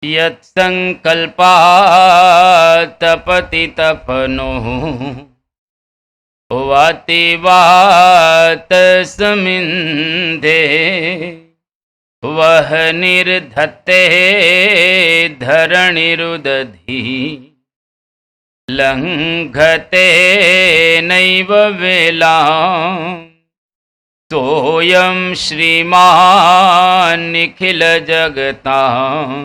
यत्संकल्पात् तपति तपनो वाति वात समिन्धे वह निर्धत्ते धरणिरुदधि लंघते नैव वेलाम् सोऽयं श्रीमान् निखिल जगताम्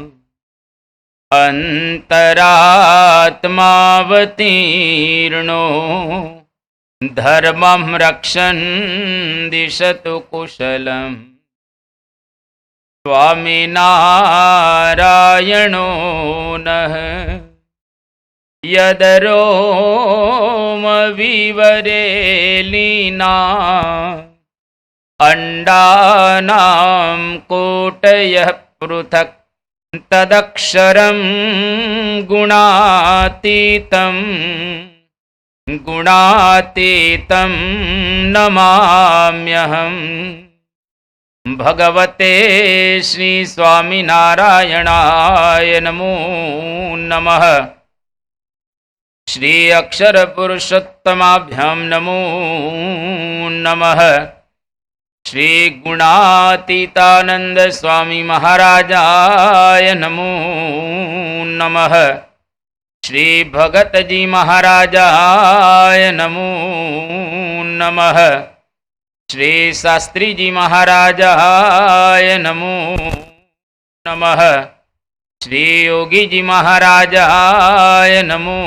अंतरात्मावतीर्णो धर्मं रक्षन् दिशतु कुशलम् स्वामिनारायणो नः यदरोमविवरे लीना अंडानां कोटयः पृथक् तदक्षरं गुणातीतं नमाम्यहम्। भगवते श्री स्वामिनारायणाय नमो नमः। श्री अक्षर पुरुषोत्तमाभ्यां नमो नमः। श्री गुणातीतानंद स्वामी महाराजाय नमो नमः। श्री भगतजी महाराजाय नमो नमः। श्री शास्त्री जी महाराजाय नमो नमः। श्री योगी जी महाराजाय नमो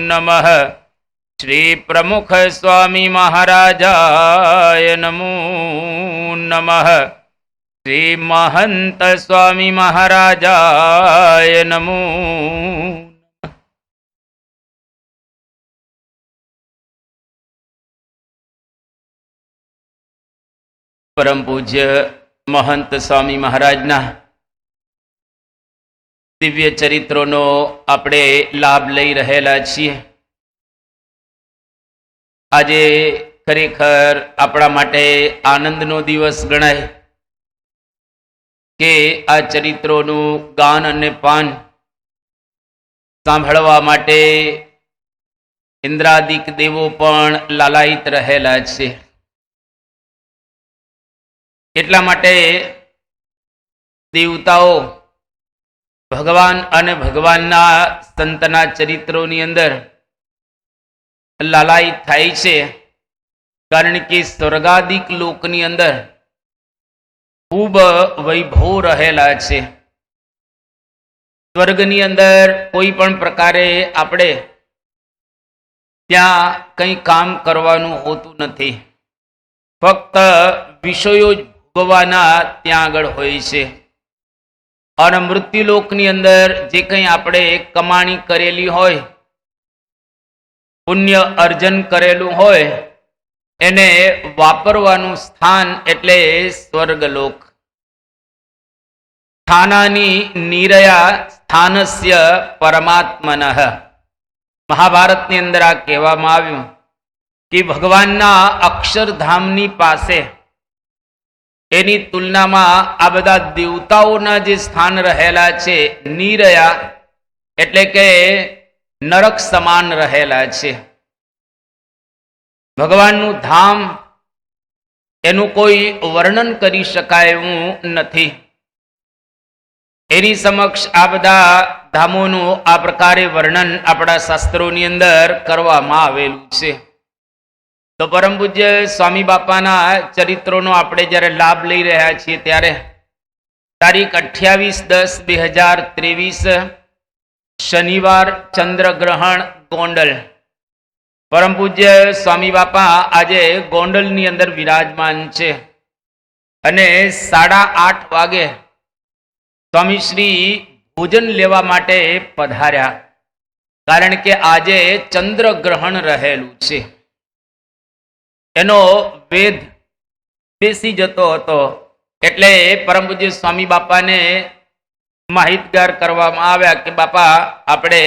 नमः। श्री प्रमुख स्वामी महाराजाय नमो नमः। श्री महंत स्वामी महाराजाय नमो। परम पूज्य महंत स्वामी महाराजना दिव्य चरित्रों आपणे लाभ लई रहेला छीए। आजे खरेखर आपणा माटे आनंदनो दिवस गणाय के आ चरित्रों गान अने पान सांभळवा माटे इंद्रादिक देवो पण लालायित रहेला छे। એટલા માટે દેવતાઓ ભગવાન અને ભગવાનના સંતના ચરિત્રોની અંદર લાલાયિત થાય છે, કારણ કે સ્વર્ગાદિક લોકની અંદર ખૂબ વૈભવ રહેલા છે। સ્વર્ગની અંદર કોઈ પણ પ્રકારે આપણે ત્યાં કંઈ કામ કરવાનું હોતું નથી, ફક્ત વિષયો ભોગવવાના ત્યાં આગળ હોય છે। અને મૃત્યુલોકની અંદર જે કંઈ આપણે કમાણી કરેલી હોય, પુણ્ય અર્જન કરેલું હોય, એને વાપરવાનું સ્થાન એટલે સ્વર્ગલોક। સ્થાનાની નિરયા સ્થાનસ્ય પરમાત્મનઃ। મહાભારતની અંદર આ કહેવામાં આવ્યું કે ભગવાનના અક્ષરધામની પાસે એની તુલનામાં આ બધા દેવતાઓના જે સ્થાન રહેલા છે નિરયા એટલે કે નરક સમાન રહેલા છે। ભગવાનનું ધામ એનું કોઈ વર્ણન કરી શકાય એવું નથી। એની સમક્ષ આ બધા ધામોનું આ પ્રકારે વર્ણન આપણા શાસ્ત્રોની અંદર કરવામાં આવેલું છે। તો પરમ પૂજ્ય સ્વામી બાપાના ચરિત્રોનો આપણે જ્યારે લાભ લઈ રહ્યા છીએ ત્યારે તારીખ 28/10/2023 શનિવાર ચંદ્રગ્રહણ ગોંડલ। પરમ પૂજ્ય સ્વામી બાપા આજે ગોંડલની અંદર વિરાજમાન છે અને 8:30 વાગે સ્વામીશ્રી ભોજન લેવા માટે પધાર્યા, કારણ કે આજે ચંદ્રગ્રહણ રહેલું છે। એનો વેદ બેસી જતો હતો, એટલે પરમ પૂજ્ય સ્વામી બાપાને માહિતગાર કરવામાં આવ્યા કે બાપા આપણે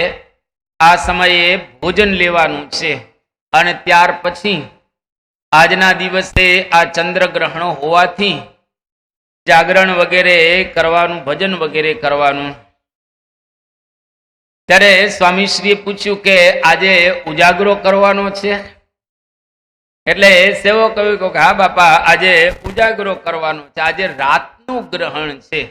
આ સમયે ભોજન લેવાનું છે અને ત્યાર પછી આજના દિવસે આ ચંદ્રગ્રહણ હોવાથી જાગરણ વગેરે કરવાનું, ભજન વગેરે કરવાનું, ત્યારે સ્વામીશ્રીએ પૂછ્યું કે આજે ઉજાગરો કરવાનો છે? એટલે સેવક કહ્યું કે હા બાપા, આજે ઉજાગરો કરવાનો છે, આજે રાતનું ગ્રહણ છે.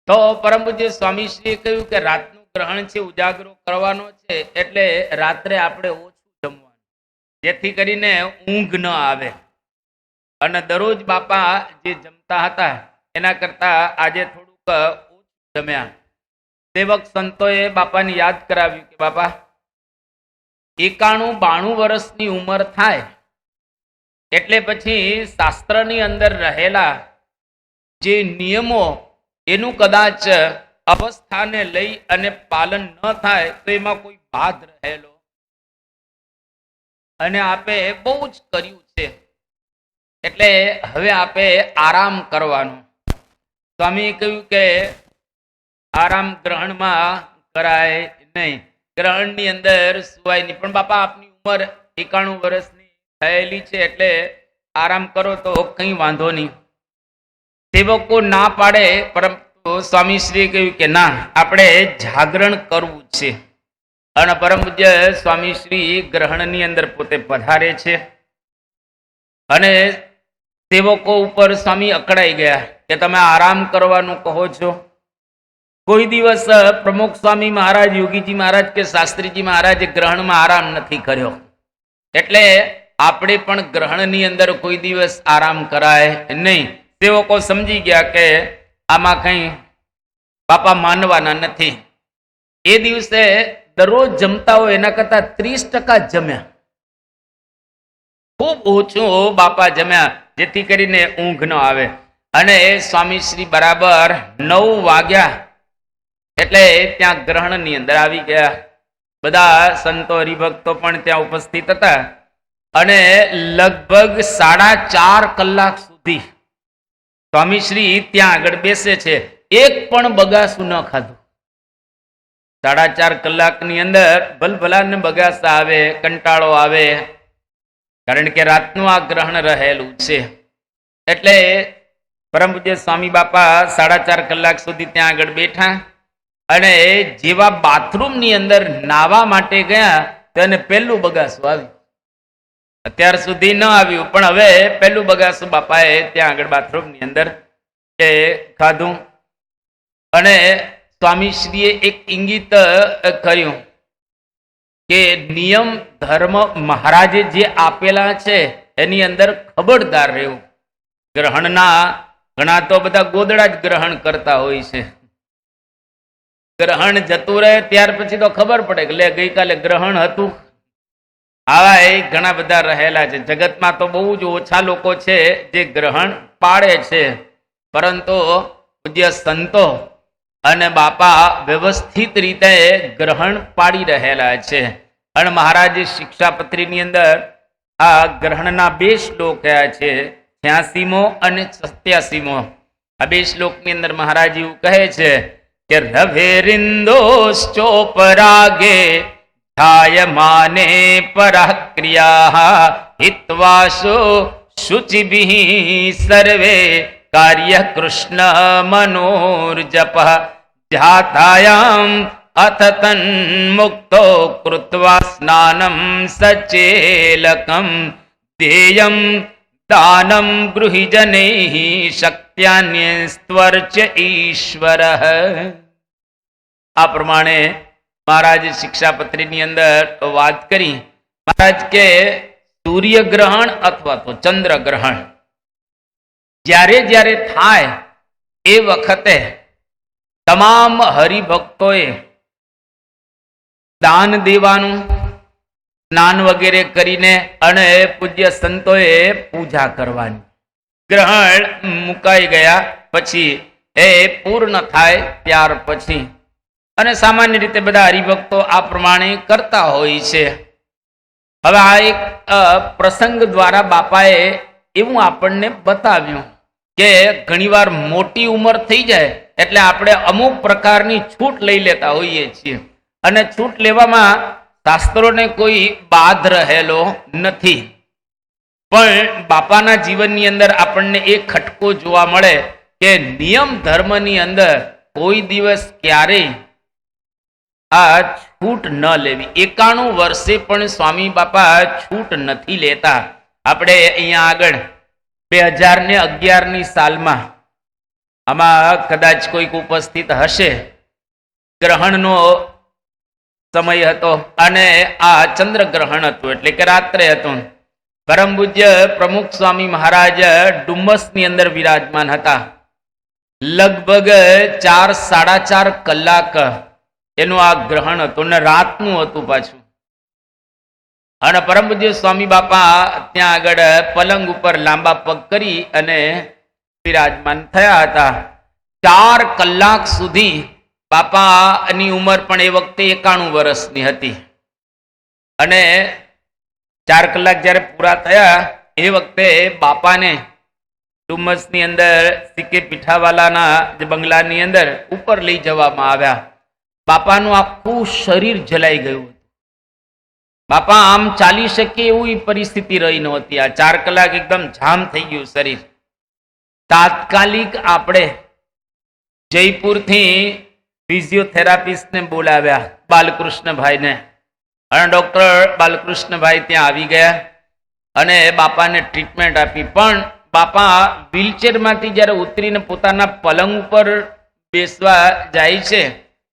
તો પરમ પૂજ્ય સ્વામીશ્રીએ કહ્યું કે રાતનું ગ્રહણ છે, ઉજાગરો કરવાનો છે, એટલે રાત્રે આપણે ઓછું જમવાનું, જેથી કરીને ઊંઘ ન આવે. અને દરરોજ બાપા જે જમતા હતા એના કરતા આજે થોડુંક ઓછું જમ્યા. સેવક સંતોએ બાપાને યાદ કરાવ્યું કે બાપા, 91-92 વર્ષની ઉંમર થાય એટલે પછી શાસ્ત્રની અંદર રહેલા જે નિયમો એનું કદાચ અવસ્થાને લઈ અને પાલન ન થાય તો એમાં કોઈ બાદ રહેલો, અને આપે બહુ જ કર્યું છે એટલે હવે આપે આરામ કરવાનો. સ્વામીએ કહ્યું કે આરામ ગ્રહણમાં કરાય નહીં, ગ્રહણની અંદર સુવાય નહીં. પણ બાપા, આપની ઉંમર 91 વર્ષની થયેલી છે એટલે આરામ કરો તો કંઈ વાંધો નહીં. સેવકો ના પાડે, પરંતુ સ્વામીશ્રીએ કહ્યું કે ના, આપણે જાગરણ કરવું છે. અને પરમ પૂજ્ય સ્વામીશ્રી ગ્રહણની અંદર પોતે પધારે છે અને સેવકો ઉપર સ્વામી અકળાઈ ગયા કે તમે આરામ કરવાનું કહો છો. કોઈ દિવસ પ્રમુખ સ્વામી મહારાજ, યોગીજી મહારાજ કે શાસ્ત્રીજી મહારાજે ગ્રહણમાં આરામ નથી કર્યો, એટલે આપણે પણ ગ્રહણની અંદર કોઈ દિવસ આરામ કરાય નહીં. સેવકો સમજી ગયા કે આમાં કંઈ બાપા માનવાના નથી. એ દિવસે દરરોજ જમતા હોય એના કરતા 30% જમ્યા, ખૂબ ઓછું બાપા જમ્યા, જેથી કરીને ઊંઘ ન આવે. અને સ્વામીશ્રી બરાબર 9 વાગ્યા એટલે ત્યાં ગ્રહણની અંદર આવી ગયા. બધા સંતો હરિભક્તો પણ ત્યાં ઉપસ્થિત હતા અને લગભગ 4.5 કલાક સુધી સ્વામીશ્રી ત્યાં આગળ બેસે છે, એક પણ બગાસું ન ખાધું. 4.5 કલાકની અંદર ભલભલાને બગાસા આવે, કંટાળો આવે, કારણ કે રાતનું આ ગ્રહણ રહેલું છે. એટલે પરમ પૂજ્ય સ્વામી બાપા 4.5 કલાક સુધી ત્યાં આગળ બેઠા અને જેવા બાથરૂમની અંદર નાવા માટે ગયા તેને પહેલું બગાસું આવ્યું. અત્યાર સુધી ન આવ્યું, પણ હવે પહેલું બગાસું બાપાએ ત્યાં આગળ બાથરૂમની અંદર એ ખાધું. અને સ્વામીશ્રીએ એક ઇંગિત કર્યું કે નિયમ ધર્મ મહારાજે જે આપેલા છે એની અંદર ખબરદાર રહેવું. ગ્રહણના ઘણા તો બધા ગોદડા જ ગ્રહણ કરતા હોય છે. ગ્રહણ જતું રહે ત્યાર પછી તો ખબર પડે કે લે ગઈકાલે ગ્રહણ હતું. આવા એ ઘણા બધા રહેલા છે. જગતમાં તો બહુ જ ઓછા લોકો છે જે ગ્રહણ પાળે છે, પરંતુ પૂજ્ય સંતો અને બાપા વ્યવસ્થિત રીતે ગ્રહણ પાડી રહેલા છે. અને મહારાજે શિક્ષાપત્રીની અંદર આ ગ્રહણના 2 શ્લોક કયા છે, 86મો અને 87મો. આ 2 શ્લોકની અંદર મહારાજ એવું કહે છે કે રવેરિંદોશ્ચોપરાગે ધાયમાને પરાક્રિયા હિત્વાસો શુચિભિઃ સર્વે કાર્ય કૃષ્ણ મનોર્જપ જાતાયામ અથ તન્મુક્તો કૃત્વા સ્નાનમ સચેલકમ ધેયં દાનમ ગૃહિજનૈઃ શક્ત્યાન્યસ્ત્વર્ચ ઈશ્વરઃ. આ પ્રમાણે મહારાજ શિક્ષાપત્રીની અંદર વાત કરી. મહારાજ કે સૂર્યગ્રહણ અથવા તો ચંદ્રગ્રહણ જ્યારે જ્યારે થાય એ વખતે તમામ હરિભક્તોએ દાન દેવાનું, સ્નાન વગેરે કરીને અને પૂજ્ય સંતોએ પૂજા કરવાની. ગ્રહણ મુકાઈ ગયા પછી એ પૂર્ણ થાય ત્યાર પછી, અને સામાન્ય રીતે બધા હરિભક્તો આ પ્રમાણે કરતા હોય છે. હવે આ એક પ્રસંગ દ્વારા બાપાએ એવું આપણને બતાવ્યું કે ઘણીવાર મોટી ઉંમર થઈ જાય એટલે આપણે અમુક પ્રકારની છૂટ લઈ લેતા હોઈએ છીએ, અને છૂટ લેવામાં શાસ્ત્રોને કોઈ બાધ રહેલો નથી. પણ બાપાના જીવનની અંદર આપણને એક ખટકો જોવા મળે કે નિયમ ધર્મની અંદર કોઈ દિવસ ક્યારેય આ છૂટ ન લેવી. 91 વર્ષે પણ સ્વામી બાપા છૂટ નથી લેતા. આપણે અહીંયા આગળ 2011ની સાલમાં આમાં કદાચ કોઈક ઉપસ્થિત હશે, ગ્રહણનો સમય હતો અને આ ચંદ્રગ્રહણ હતું, એટલે કે રાત્રે હતું. પરમ પૂજ્ય પ્રમુખ સ્વામી મહારાજ ડુમ્મસની અંદર વિરાજમાન હતા. લગભગ 4-4.5 કલાક એનું આ ગ્રહણ હતું ને રાતનું હતું પાછું. અને પરમ પૂજ્ય સ્વામી બાપા ત્યાં આગળ પલંગ ઉપર લાંબા પગ કરી અને વિરાજમાન થયા હતા. 4 કલાક સુધી બાપાની ઉંમર પણ એ વખતે 91 વર્ષની હતી. અને 4 કલાક જ્યારે પૂરા થયા એ વખતે બાપાને ડુમ્મસની અંદર સીકે પીઠાવાલાના જે બંગલાની અંદર ઉપર લઈ જવામાં આવ્યા. બાપાનું આખું શરીર જલાઈ ગયું. બાપા આમ ચાલી શકે એવી પરિસ્થિતિ રહી નહોતી. આ 4 કલાક એકદમ જામ થઈ ગયું શરીર. તાત્કાલિક આપણે જયપુરથી ફિઝિયોથેરાપિસ્ટને બોલાવ્યા, બાલકૃષ્ણભાઈને. અને ડૉક્ટર બાલકૃષ્ણભાઈ ત્યાં આવી ગયા અને બાપાને ટ્રીટમેન્ટ આપી. પણ બાપા વ્હીલચેરમાંથી જ્યારે ઉતરીને પોતાના પલંગ ઉપર બેસવા જાય છે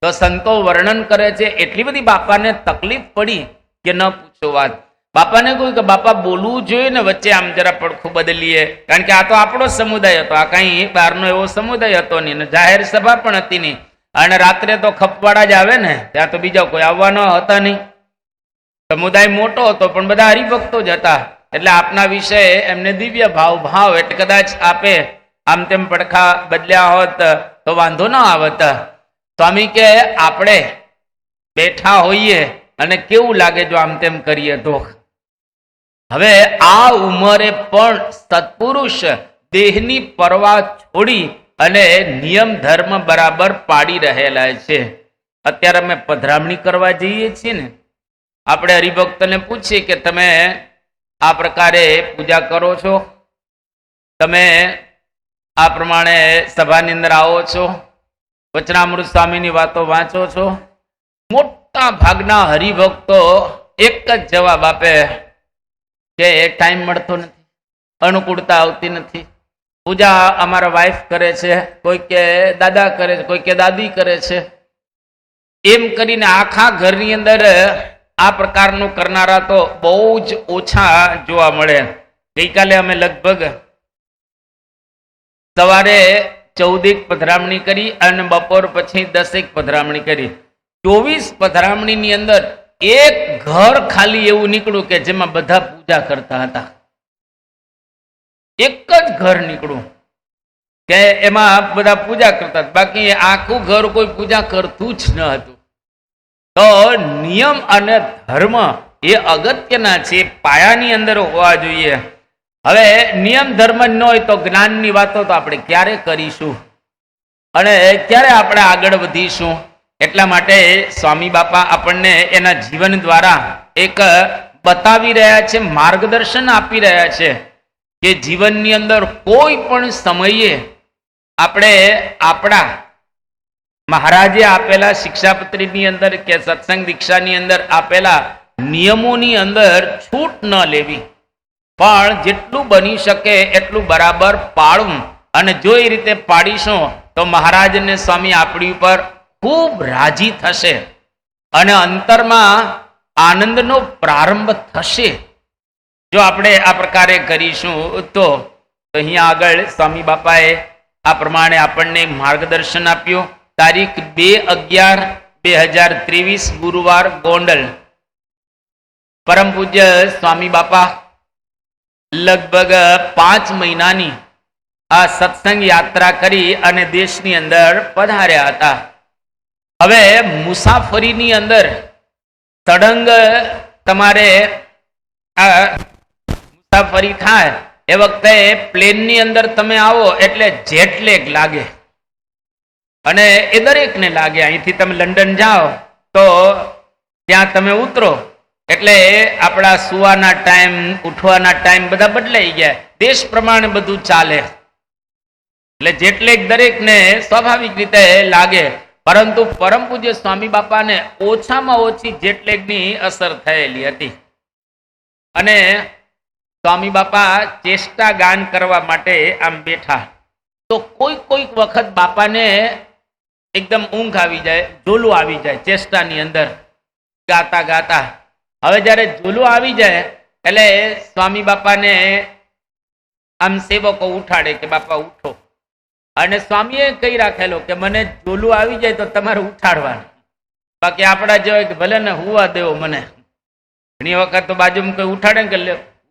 તો સંતો વર્ણન કરે છે એટલી બધી બાપાને તકલીફ પડી કે ન પૂછો વાત. બાપાને કહ્યું કે બાપા બોલવું જોઈએ ને, વચ્ચે આમ જરા પડખું બદલીએ, કારણ કે આ તો આપણો સમુદાય હતો, આ કાંઈ બહારનો એવો સમુદાય હતો નહીં ને જાહેર સભા પણ હતી નહીં. અને રાત્રે તો ખપવાડા જ આવે ને, ત્યાં તો બીજા કોઈ આવવાના હતા નહીં. સમુદાય મોટો હતો પણ બધા હરિભક્તો જ હતા, એટલે આપના વિશે એમને દિવ્ય ભાવ એટલે કદાચ આપે આમ તેમ પડખા બદલ્યા હોત તો વાંધો ન આવત. સ્વામી કે આપણે બેઠા હોઈએ અને કેવું લાગે જો આમ તેમ કરીએ તો. હવે આ ઉંમરે પણ સત્પુરુષ દેહની પરવા છોડી અને નિયમ ધર્મ બરાબર પાડી રહેલા છે. અત્યારે અમે પધરામણી કરવા જઈએ છીએ ને, આપણે હરિભક્તને પૂછીએ કે તમે આ પ્રકારે પૂજા કરો છો, તમે આ પ્રમાણે સભાની અંદર આવો છો, વચનામૃત સ્વામીની વાતો વાંચો છો. મોટા ભાગના હરિભક્તો એક જ જવાબ આપે કે ટાઈમ મળતો નથી, અનુકૂળતા આવતી નથી. પૂજા અમારા વાઈફ કરે છે, કોઈ કે દાદા કરે છે, કોઈ કે દાદી કરે છે. એમ કરીને આખા ઘરની અંદર આ પ્રકારનું કરનારા તો બહુ જ ઓછા જોવા મળે. ગઈકાલે અમે લગભગ સવારે 14 પધરામણી કરી અને બપોર પછી 10 પધરામણી કરી. 24 પધરામણીની અંદર એક ઘર ખાલી એવું નીકળ્યું કે જેમાં બધા પૂજા કરતા હતા. એક જ ઘર નીકળ્યું કે એમાં બધા પૂજા કરતા હતા, બાકી આખું ઘર કોઈ પૂજા કરતું જ ન હતું. તો નિયમ અને ધર્મ એ અગત્યના છે, પાયાની અંદર હોવા જોઈએ. હવે નિયમ ધર્મ ન હોય તો જ્ઞાનની વાતો તો આપણે ક્યારે કરીશું અને ક્યારે આપણે આગળ વધીશું? એટલા માટે સ્વામી બાપા આપણને એના જીવન દ્વારા એક બતાવી રહ્યા છે, માર્ગદર્શન આપી રહ્યા છે કે જીવનની અંદર કોઈ પણ સમયે આપણે આપણા મહારાજે આપેલા શિક્ષાપત્રીની અંદર કે સત્સંગ દીક્ષાની અંદર આપેલા નિયમોની અંદર છૂટ ન લેવી, પણ જેટલું બની શકે એટલું બરાબર પાળવું. અને જો એ રીતે પાડીશું તો મહારાજને સ્વામી આપણી ઉપર ખૂબ રાજી થશે અને અંતરમાં આનંદનો પ્રારંભ થશે. જો આપણે આ પ્રકારે કરીશું તો અહીંયા આગળ સ્વામી બાપાએ આ પ્રમાણે આપણને માર્ગદર્શન આપ્યું. તારીખ 2/11/2023 ગુરુવાર ગોંડલ. પરમ પૂજ્ય સ્વામી બાપા લગભગ 5 મહિનાની આ સત્સંગ યાત્રા કરી અને દેશની અંદર પધાર્યા હતા. હવે મુસાફરીની અંદર સળંગ તમારે આ મુસાફરી થાય એ વખતે પ્લેનની અંદર તમે આવો એટલે જેટ લેગ લાગે અને એ દરેકને લાગે. અહીંથી તમે લંડન જાઓ તો ત્યાં તમે ઉતરો એટલે આપણા સુવાના ટાઈમ, ઉઠવાના ટાઈમ બધા બદલાઈ ગયા, દેશ પ્રમાણે બધું ચાલે એટલે જેટ લેગ દરેકને સ્વાભાવિક રીતે લાગે. પરંતુ પરમ પૂજ્ય સ્વામી બાપાને ઓછામાં ઓછી જેટ લેગની અસર થયેલી હતી અને સ્વામી બાપા ચેષ્ટા ગાન કરવા માટે આમ બેઠા તો કોઈક વખત બાપાને એકદમ ઊંઘ આવી જાય, ઝોલું આવી જાય ચેષ્ટાની અંદર ગાતા ગાતા. હવે જ્યારે ઝોલું આવી જાય એટલે સ્વામી બાપાને આમ સેવકો ઉઠાડે કે બાપા ઉઠો, અને સ્વામીએ કહી રાખેલો કે મને ઝોલું આવી જાય તો તમારે ઉઠાડવાનું, બાકી આપણા જેવા કે ભલે ને હુવા દેવો મને. ઘણી વખત તો બાજુમાં કોઈ ઉઠાડે કે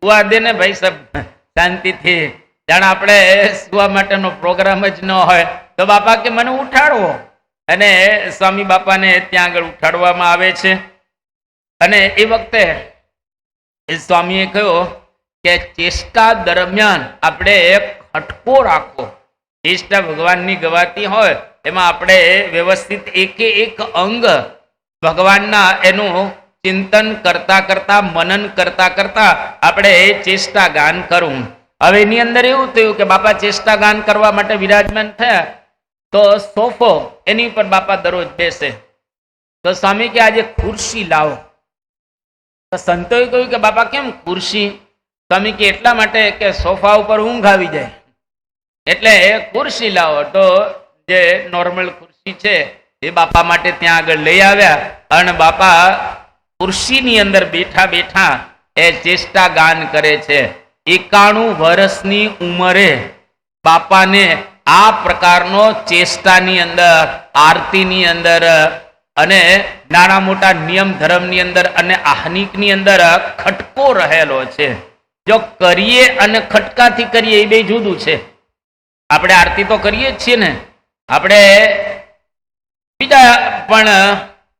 હુવા દે ને ભાઈ સબ શાંતિથી, જાણે આપણે સુવા માટેનો પ્રોગ્રામ જ ન હોય તો બાપા કે મને ઉઠાડવો, અને સ્વામી બાપાને ત્યાં આગળ ઉઠાડવામાં આવે છે. અને એ વખતે સ્વામીએ કહ્યું કે ચેષ્ટા દરમિયાન આપણે ખટકો રાખવો. ચેષ્ટા ભગવાનની ગવાતી હોય એમાં આપણે વ્યવસ્થિત એકે એક અંગ ભગવાનના એનું ચિંતન કરતા કરતા મનન કરતા કરતા આપણે ચેષ્ટા ગાન કરવું. હવે એની અંદર એવું થયું કે બાપા ચેષ્ટા ગાન કરવા માટે વિરાજમાન થયા તો સોફો એની પર બાપા દરરોજ બેસે. તો સ્વામી કે આજે ખુરશી લાવો. તો સંતોએ કહ્યું કે બાપા કેમ ખુરશી? સ્વામી કે એટલા માટે કે સોફા ઉપર ઊંઘ આવી જાય એટલે ખુરશી લાવો. તો જે નોર્મલ ખુરશી છે એ બાપા માટે ત્યાં આગળ લઈ આવ્યા અને બાપા ખુરશીની અંદર બેઠા બેઠા એ ચેષ્ટા ગાન કરે છે. 91 વર્ષની ઉંમરે બાપાને આ પ્રકારનો ચેષ્ટાની અંદર, આરતીની અંદર અને નાના મોટા નિયમ ધર્મની અંદર અને આહનિકની અંદર ખટકો રહેલો છે. જો કરીએ અને ખટકાથી કરીએ એ બે જુદું છે. આપણે આરતી તો કરીએ જ છીએ ને, આપણે બીજા પણ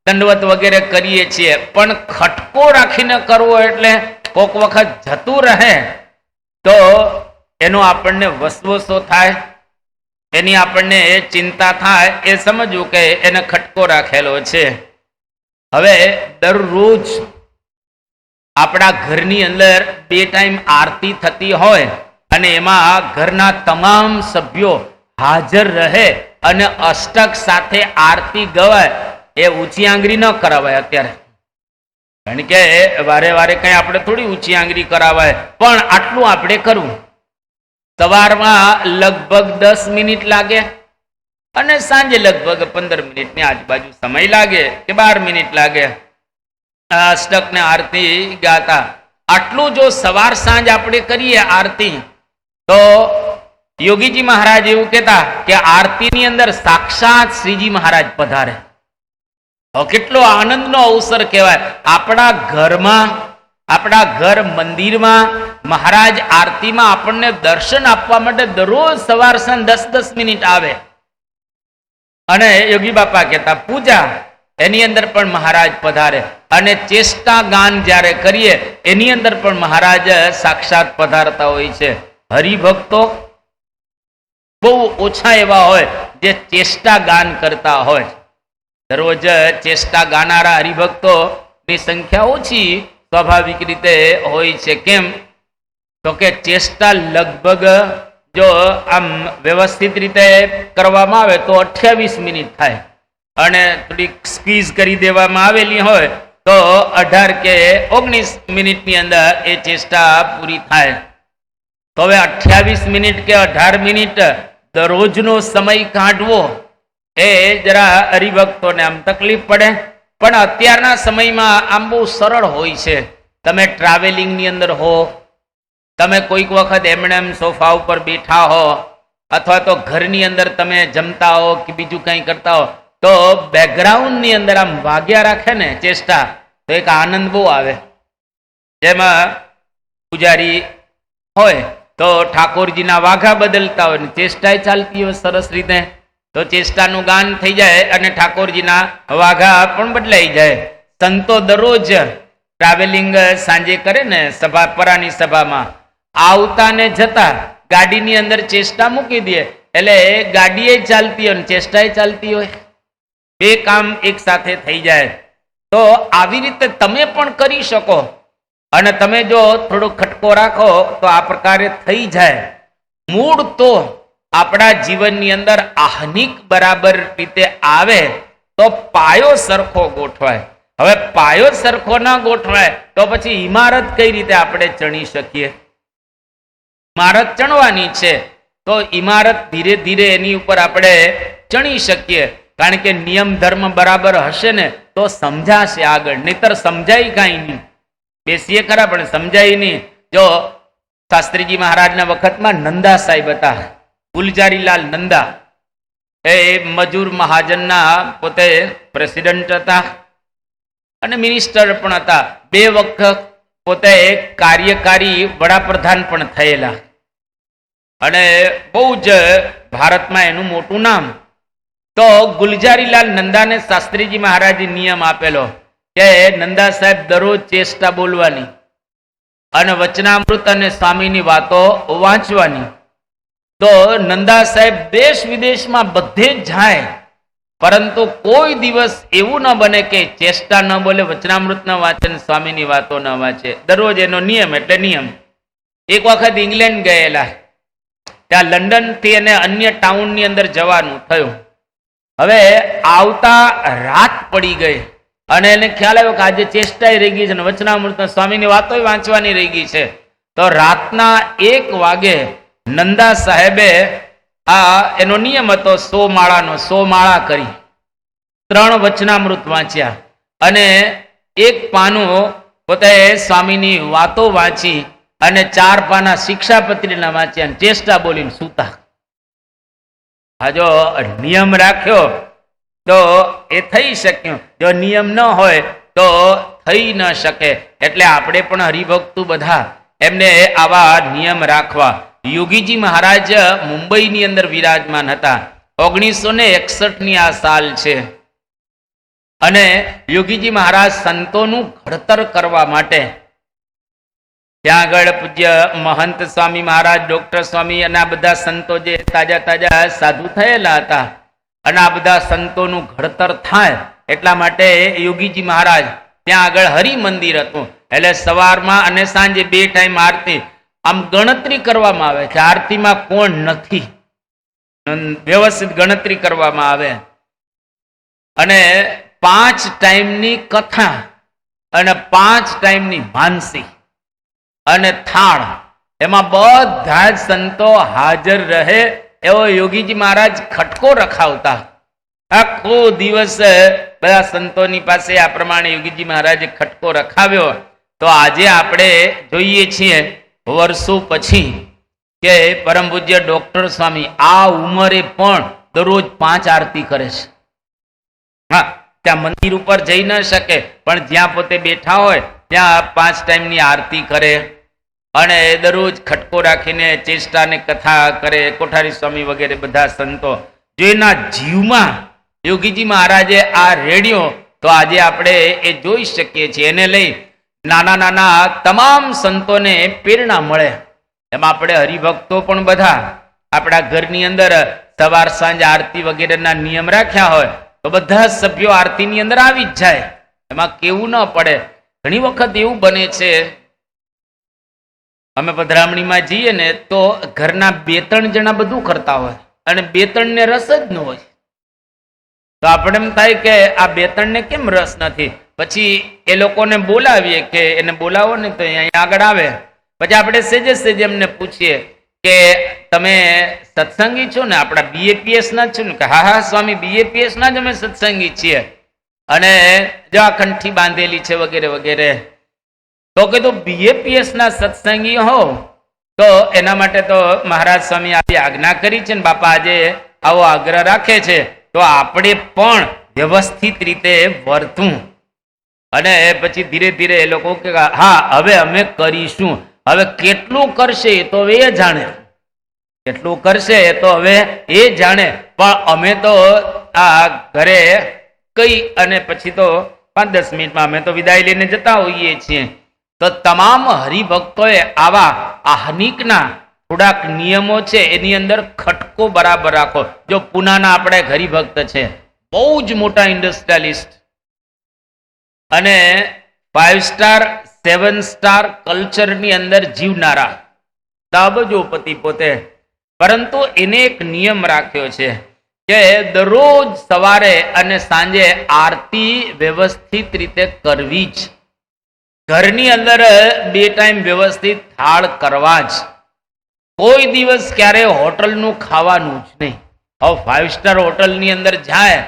દંડવત વગેરે કરીએ છીએ, પણ ખટકો રાખીને કરવો એટલે કોક વખત જતું રહે તો એનો આપણને વસવસો થાય, એની આપણને ચિંતા થાય, એ સમજવું કે એને ખટકો રાખેલો છે. હવે દરરોજ આપણા ઘરની અંદર 2 ટાઈમ આરતી થતી હોય અને એમાં ઘરના તમામ સભ્યો હાજર રહે અને અષ્ટક સાથે આરતી ગવાય, એ ઊંચી આંગળી ન કરાવાય અત્યારે, કારણ કે વારે વારે કઈ આપણે થોડી ઊંચી આંગળી કરાવાય, પણ આટલું આપણે કરવું. સવારમાં લગભગ 10 મિનિટ લાગે અને સાંજે લગભગ 15 મિનિટની આજુબાજુ સમય લાગે કે 12 મિનિટ લાગે અષ્ટક ને આરતી ગાતા. આટલું જો સવાર સાંજ આપણે કરીએ આરતી, તો યોગીજી મહારાજ એવું કહેતા કે આરતીની અંદર સાક્ષાત શ્રીજી મહારાજ પધારે. કેટલો આનંદનો અવસર કહેવાય. આપણા ઘરમાં, આપણા ઘર મંદિરમાં મહારાજ આરતીમાં આપણને દર્શન આપવા માટે દરરોજ સવાર સાંજ 10-10 મિનિટ આવે. અને યોગી બાપા કહેતા પૂજા એની અંદર પણ મહારાજ પધારે, અને ચેષ્ટા ગાન જ્યારે કરીએ એની અંદર પણ મહારાજ સાક્ષાત પધારતા હોય છે. હરિભક્તો બહુ ઓછા એવા હોય જે ચેષ્ટા ગાન કરતા હોય. દરરોજ ચેષ્ટા ગાનારા હરિભક્તોની સંખ્યા ઓછી સ્વાભાવિક રીતે હોય છે. કેમ? તો કે ચેષ્ટા લગભગ જો આમ વ્યવસ્થિત રીતે કરવામાં આવે તો 28 મિનિટ થાય, અને થોડીક સ્ક્વીઝ કરી દેવામાં આવેલી હોય તો 18 કે 19 મિનિટની અંદર એ ચેષ્ટા પૂરી થાય. તો હવે 28 મિનિટ કે 18 મિનિટ દરરોજનો સમય કાઢવો એ જરા હરિભક્તોને આમ તકલીફ પડે. પણ અત્યારના સમયમાં આમ બહુ સરળ હોય છે. તમે ટ્રાવેલિંગની અંદર હો, તમે કોઈક વખત એમણે એમ સોફા ઉપર બેઠા હો, અથવા તો ઘરની અંદર તમે જમતા હો કે બીજું કંઈ કરતા હો, તો બેકગ્રાઉન્ડની અંદર આમ વાગ્યા રાખે ને ચેષ્ટા, તો એક આનંદ બહુ આવે. જેમાં પૂજારી હોય તો ઠાકોરજીના વાઘા બદલતા હોય ને ચેષ્ટાએ ચાલતી હોય સરસ રીતે, તો ચેષ્ટાનું ગાન થઈ જાય અને ઠાકોરજીના વાઘા પણ બદલાઈ જાય. સંતો દરરોજ ટ્રાવેલિંગ સાંજે કરે ને સભા, પરાની સભામાં આવતા ને જતા ગાડીની અંદર ચેષ્ટા મૂકી દે એટલે ગાડીએ ચાલતી હોય ને ચેષ્ટાએ ચાલતી હોય, બે કામ એક સાથે થઈ જાય. તો આવી રીતે તમે પણ કરી શકો, અને તમે જો થોડો ખટકો રાખો તો આ પ્રકારે થઈ જાય. મૂળ તો આપણા જીવનની અંદર આહનિક બરાબર રીતે આવે તો પાયો સરખો ગોઠવાય. હવે પાયો સરખો ના ગોઠવાય તો પછી ઇમારત કઈ રીતે આપણે ચણી શકીએ? ઇમારત ચણવાની છે તો ઇમારત ધીરે ધીરે એની ઉપર આપણે ચણી શકીએ, કારણ કે નિયમ ધર્મ બરાબર હશે ને તો સમજાશે આગળ, નહીતર સમજાય કાંઈ નહીં. બેસીએ ખરા પણ સમજાય નહીં. જો શાસ્ત્રીજી મહારાજના વખતમાં નંદા સાહેબ હતા, ગુલજારીલાલ નંદા, એ મજૂર મહાજનના પોતે પ્રેસિડેન્ટ હતા અને મિનિસ્ટર પણ હતા. 2 વખત પોતે કાર્યકારી વડાપ્રધાન પણ થયેલા અને બહુ જ ભારતમાં એનું મોટું નામ. તો ગુલજારીલાલ નંદાને શાસ્ત્રીજી મહારાજે નિયમ આપેલો કે નંદા સાહેબ દરરોજ ચેષ્ટા બોલવાની અને વચનામૃત અને સ્વામીની વાતો વાંચવાની. તો નંદા સાહેબ દેશ વિદેશમાં બધે જ જાય, પરંતુ કોઈ દિવસ એવું ન બને કે ચેષ્ટા ન બોલે, વચનામૃત ન વાંચે, સ્વામીની વાતો ન વાંચે. દરરોજ એનો નિયમ એટલે નિયમ. એક વખત ઇંગ્લેન્ડ ગયેલા, ત્યાં લંડન થી અને અન્ય ટાઉનની અંદર જવાનું થયું. હવે આવતા રાત પડી ગઈ અને એને ખ્યાલ આવ્યો કે આજે ચેષ્ટા રહી ગઈ છે અને વચનામૃત સ્વામીની વાતો વાંચવાની રહી ગઈ છે. તો રાતના 1 વાગે નંદા સાહેબે એનો નિયમ હતો 100 માળાનો, 100 માળા કરી 3 વચનામૃત વાંચ્યા અને 1 પાનું પોતે સ્વામીની વાતો વાંચી અને 4 પાના શિક્ષાપત્રીના વાંચ્યા અને ચેષ્ટા બોલીને સૂતા. હા, જો નિયમ રાખ્યો તો એ થઈ શક્યું, જો નિયમ ન હોય તો થઈ ન શકે. એટલે આપણે પણ હરિભક્તો બધા એમને આવા નિયમ રાખવા. યોગીજી મહારાજ મુંબઈની અંદર વિરાજમાન હતા. 1961ની આ સાલ છે અને યોગીજી મહારાજ સંતોનું ઘડતર કરવા માટે ત્યાં આગળ પૂજ્ય મહંત સ્વામી મહારાજ, ડોક્ટર સ્વામી અને આ બધા સંતો જે તાજા તાજા સાધુ થયેલા હતા અને આ બધા સંતોનું ઘડતર થાય એટલા માટે યોગીજી મહારાજ ત્યાં આગળ હરિમંદિર હતું. એટલે સવારમાં અને સાંજે 2 ટાઈમ આરતી. આમ ગણતરી કરવામાં આવે છે આરતીમાં કોણ નથી, વ્યવસ્થિત ગણતરી કરવામાં આવે અને 5 ટાઈમની કથા અને 5 ટાઈમની માનસી અને થાળ, એમાં બધા જ સંતો હાજર રહે એવો યોગીજી મહારાજ ખટકો રખાવતા. આખો દિવસ બધા સંતોની પાસે આ પ્રમાણે યોગીજી મહારાજે ખટકો રખાવ્યો. તો આજે આપણે જોઈએ છીએ વર્ષો પછી કે પરમ પૂજ્ય ડોક્ટર સ્વામી આ ઉંમરે પણ દરરોજ 5 આરતી કરે છે. હા, ત્યાં મંદિર ઉપર જઈ ન શકે પણ જ્યાં પોતે બેઠા હોય ત્યાં 5 ટાઈમની આરતી કરે અને દરરોજ ખટકો રાખીને ચેષ્ટા ને કથા કરે. કોઠારી સ્વામી વગેરે બધા સંતો જો એના જીવમાં યોગીજી મહારાજે આ રેડિયો, તો આજે આપણે એ જોઈ શકીએ છીએ. એને લઈ નાના નાના તમામ સંતોને પ્રેરણા મળે. એમાં આપણે હરિભક્તો પણ બધા આપણા ઘરની અંદર સવાર સાંજ આરતી વગેરેના નિયમ રાખ્યા હોય તો બધા સભ્યો આરતીની અંદર આવી જ જાય, એમાં કેવું ન પડે. ઘણી વખત એવું બને છે, અમે પધરામણીમાં જઈએ ને તો ઘરના 2-3 જણા બધું કરતા હોય અને 2-3 ને રસ જ ન હોય. તો આપણે એમ થાય કે આ 2-3 ને કેમ રસ નથી. પછી એ લોકોને બોલાવીએ કે એને બોલાવો ને તો અહીંયા આગળ આવે. પછી આપણે સેજે સેજે એમને પૂછીએ કે તમે સત્સંગી છો ને, આપણા BAPS ના છો ને? કે હા હા સ્વામી, BAPS ના જ અમે સત્સંગી છીએ અને જો આ કંઠી બાંધેલી છે વગેરે વગેરે. તો કીધું BAPS ના સત્સંગી હો તો એના માટે તો મહારાજ સ્વામી આજે આજ્ઞા કરી છે ને બાપા આજે આવો આગ્રહ રાખે છે, તો આપણે પણ વ્યવસ્થિત રીતે વર્તું. અને પછી ધીરે ધીરે એ લોકો કે હા હવે અમે કરીશું. હવે કેટલું કરશે એ તો હવે એ જાણે, કેટલું કરશે એ તો હવે એ જાણે, પણ અમે તો આ ઘરે કઈ અને પછી તો 5-10 મિનિટમાં અમે તો વિદાય લઈને જતા હોઈએ છીએ. તો તમામ હરિભક્તોએ આવા આહનિકના થોડાક નિયમો છે એની અંદર ખટકો બરાબર રાખો. જો પુનાના આપણે હરિભક્ત છે, બહુ જ મોટા ઇન્ડસ્ટ્રીયાલિસ્ટ અને 5 સ્ટાર 7 સ્ટાર કલ્ચરની અંદર જીવનારા તાબજોપતિ પોતે, પરંતુ એને એક નિયમ રાખ્યો છે કે દરરોજ સવારે અને સાંજે આરતી વ્યવસ્થિત રીતે કરવી જ, ઘરની અંદર 2 ટાઈમ વ્યવસ્થિત થાળ કરવા જ, કોઈ દિવસ ક્યારે હોટલનું ખાવાનું જ નહીં. હવે 5 સ્ટાર હોટલની અંદર જાય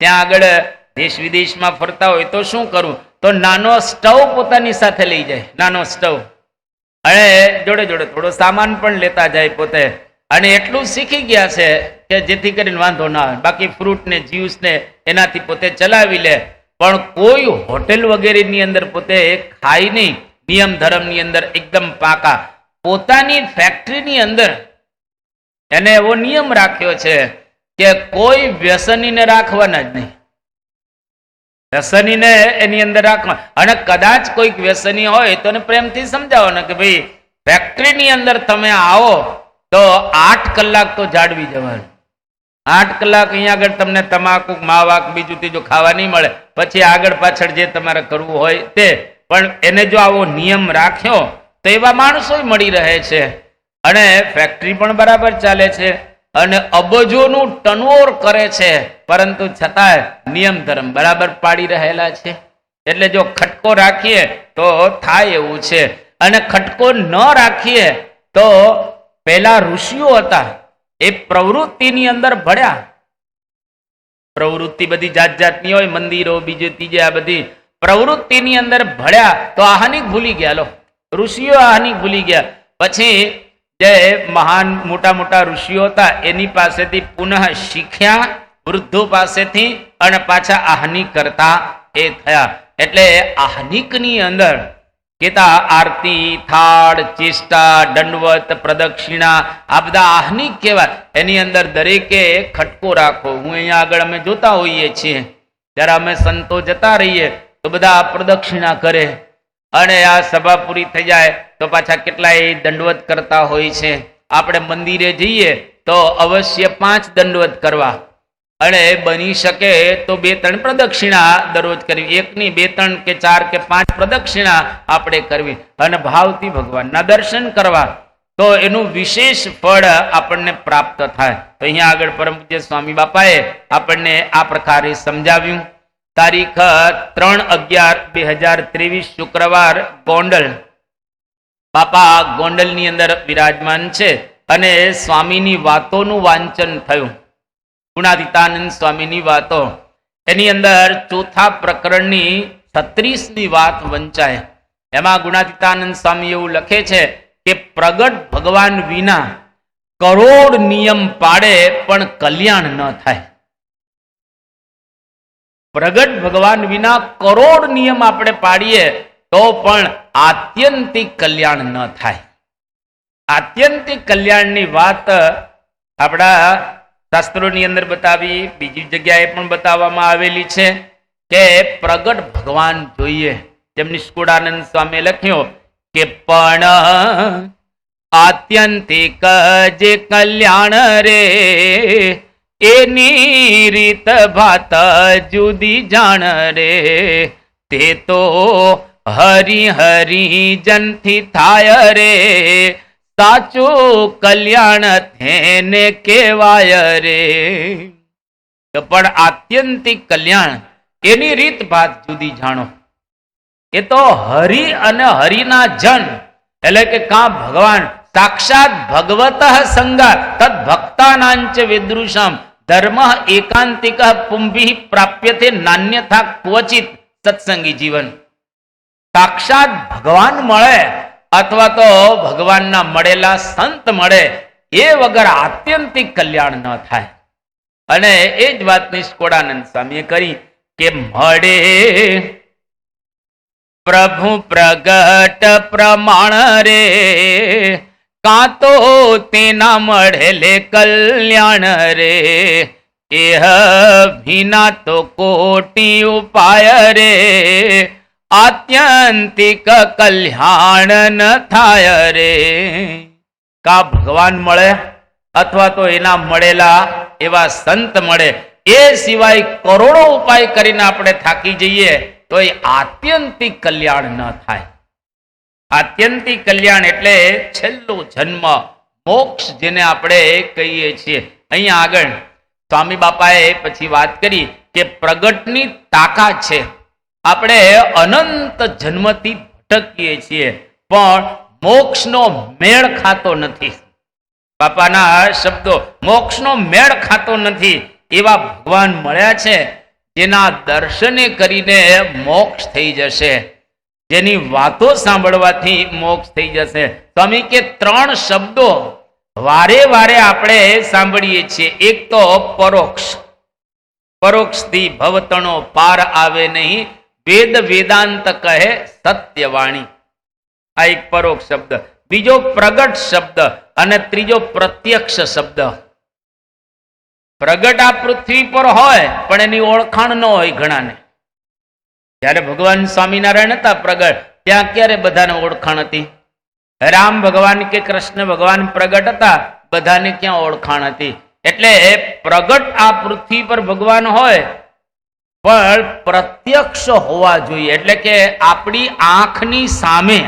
ત્યાં આગળ દેશ વિદેશમાં ફરતા હોય તો શું કરવું, તો નાનો સ્ટવ પોતાની સાથે લઈ જાય, નાનો સ્ટવ, અને જોડે જોડે થોડો સામાન પણ લેતા જાય પોતે, અને એટલું શીખી ગયા છે કે જેથી કરીને વાંધો ના આવે. બાકી ફ્રૂટ ને જ્યુસ ને એનાથી પોતે ચલાવી લે, પણ કોઈ હોટેલ વગેરેની અંદર પોતે ખાય નહીં. નિયમ ધર્મની અંદર એકદમ પાકા. પોતાની ફેક્ટરીની અંદર એને એવો નિયમ રાખ્યો છે કે કોઈ વ્યસનીને રાખવાના જ નહીં, વ્યસનીને એની અંદર રાખવા. અને કદાચ કોઈક વ્યસની હોય તો એને પ્રેમથી સમજાવો ને કે ભાઈ ફેક્ટરીની અંદર તમે આવો તો 8 કલાક તો જાળવી જવાનું, 8 કલાક અહીંયા આગળ તમને તમાકુ માવાક બીજું ત્રીજું ખાવા નહીં મળે, પછી આગળ પાછળ જે તમારે કરવું હોય તે. પણ એને જો આવો નિયમ રાખ્યો તો એવા માણસો મળી રહે છે, અને ફેક્ટરી પણ બરાબર ચાલે છે, અને અબજોનું ટર્નઓવર કરે છે, પરંતુ છતાંય નિયમ ધર્મ બરાબર પાડી રહેલા છે. એટલે જો ખટકો રાખીએ તો થાય એવું છે, અને ખટકો ન રાખીએ તો પેલા ઋષિઓ હતા એ પ્રવૃત્તિની અંદર ભળ્યા. પ્રવૃત્તિ બધી જાત જાતની હોય, મંદિરો બીજે ત્રીજે, આ બધી પ્રવૃત્તિની અંદર ભળ્યા તો આહાનિક ભૂલી ગયા. લો, ઋષિઓ આહાનિક ભૂલી ગયા. પછી જે મહાન મોટા મોટા ઋષિઓ હતા એની પાસેથી પુનઃ શીખ્યા, વૃદ્ધો પાસેથી, અને પાછા આહનિક કરતા એ થયા. એટલે આહનિકની અંદર કેતા આરતી, થાળ, ચેષ્ટા, દંડવત, પ્રદક્ષિણા, આ બધા આહનિક કહેવાય. એની અંદર દરેકે ખટકો રાખો. હું અહીંયા આગળ અમે જોતા હોઈએ છીએ, જ્યારે અમે સંતો જતા રહીએ તો બધા પ્રદક્ષિણા કરે, અને આ સભા પૂરી થઈ જાય તો પાછા કેટલાય દંડવત કરતા હોય છે. આપણે મંદિરે જઈએ તો અવશ્ય 5 દંડવત કરવા, અને બની શકે તો 2-3 પ્રદક્ષિણા દરરોજ કરવી. 1 ની 2, 3 કે 4 કે 5 પ્રદક્ષિણા આપણે કરવી, અને ભાવથી ભગવાનના દર્શન કરવા, તો એનું વિશેષ ફળ આપણને પ્રાપ્ત થાય. તો અહીંયા આગળ પરમ પૂજ્ય સ્વામી બાપાએ આપણને આ પ્રકારે સમજાવ્યું. તારીખ 3/11/2023 શુક્રવાર, ગોંડલ. બાપા ગોંડલની અંદર બિરાજમાન છે, અને સ્વામીની વાતોનું વાંચન થયું. ગુણાતીતાનંદ સ્વામીની વાતો, એની અંદર 4થા પ્રકરણની 36મી વાત વંચાય. એમાં ગુણાતીતાનંદ સ્વામી એવું લખે છે કે પ્રગટ ભગવાન વિના કરોડ નિયમ પાડે પણ કલ્યાણ ન થાય. પ્રગટ ભગવાન વિના કરોડ નિયમ આપણે પાડીએ તો પણ આત્યંતિક કલ્યાણ ન થાય. આત્યંતિક કલ્યાણની વાત આપણા શાસ્ત્રોની અંદર બતાવી, બીજી જગ્યાએ પણ બતાવવામાં આવેલી છે કે પ્રગટ ભગવાન જોઈએ. જેમ નિષ્કુળાનંદ સ્વામી લખ્યું કે પણ આત્યંતિક જે કલ્યાણ રે, એની રીત ભાત જુદી જાણ રે, તે તો હરી હરી જનથી થાય રે, સાચું કલ્યાણ થેને કેવાય રે. પણ આત્યંતિક કલ્યાણ એની રીત ભાત જુદી જાણો. એ તો હરિ અને હરિના જન, એટલે કે કા ભગવાન સાક્ષાત ભગવત સંગા તદ ભક્તાનાંચ વિદૃશમ ધર્મ એકાંતિક પુંભિ પ્રાપ્યતે નાન્યથા ક્વચિત સત્સંગી જીવન. સાક્ષાત ભગવાન મળે અથવા તો ભગવાનના મળેલા સંત મળે, એ વગર આત્યંતિક કલ્યાણ ન થાય. અને એ જ વાત નિષ્કોળાનંદ સ્વામીએ કરી કે મળે પ્રભુ પ્રગટ પ્રમાણ રે, કાં તો તેના મળેલે કલ્યાણ રે, એહ વિના તો કોટી ઉપાય રે, આત્યંતિક કલ્યાણ ન થાય રે. કા ભગવાન મળે અથવા તો એના મળેલા એવા સંત મળે, એ સિવાય કરોડો ઉપાય કરીને આપણે થાકી જઈએ તો એ આત્યંતિક કલ્યાણ ન થાય. આત્યંતિક કલ્યાણ એટલે છેલ્લો જન્મ, મોક્ષ જેને આપણે કહીએ છીએ. અહીંયા આગળ સ્વામી બાપાએ પછી વાત કરી કે પ્રગટની તાકાત છે. આપણે અનંત જન્મથી ભટકીએ છીએ પણ મોક્ષનો મેળ ખાતો નથી. બાપાના શબ્દો, મોક્ષનો મેળ ખાતો નથી. એવા ભગવાન મળ્યા છે જેના દર્શને કરીને મોક્ષ થઈ જશે, જેની વાતો સાંભળવાથી મોક્ષ થઈ જશે. સ્વામી કે 3 શબ્દો વારે વારે આપણે સાંભળીએ છીએ. એક તો પરોક્ષ, પરોક્ષથી ભવતણો પાર આવે નહીં, વેદ વેદાંત કહે સત્યવાણી. આ એક પરોક્ષ શબ્દ. બીજો પ્રગટ શબ્દ અને ત્રીજો પ્રત્યક્ષ શબ્દ. પ્રગટ આ પૃથ્વી પર હોય પણ એની ઓળખાણ ન હોય ઘણાને. જ્યારે ભગવાન સ્વામિનારાયણ હતા પ્રગટ, ત્યાં ક્યારે બધાને ઓળખાણ હતી? રામ ભગવાન કે કૃષ્ણ ભગવાન પ્રગટ હતા, બધાને ક્યાં ઓળખાણ હતી? એટલે પ્રગટ આ પૃથ્વી પર ભગવાન હોય પણ પ્રત્યક્ષ હોવા જોઈએ. એટલે કે આપણી આંખની સામે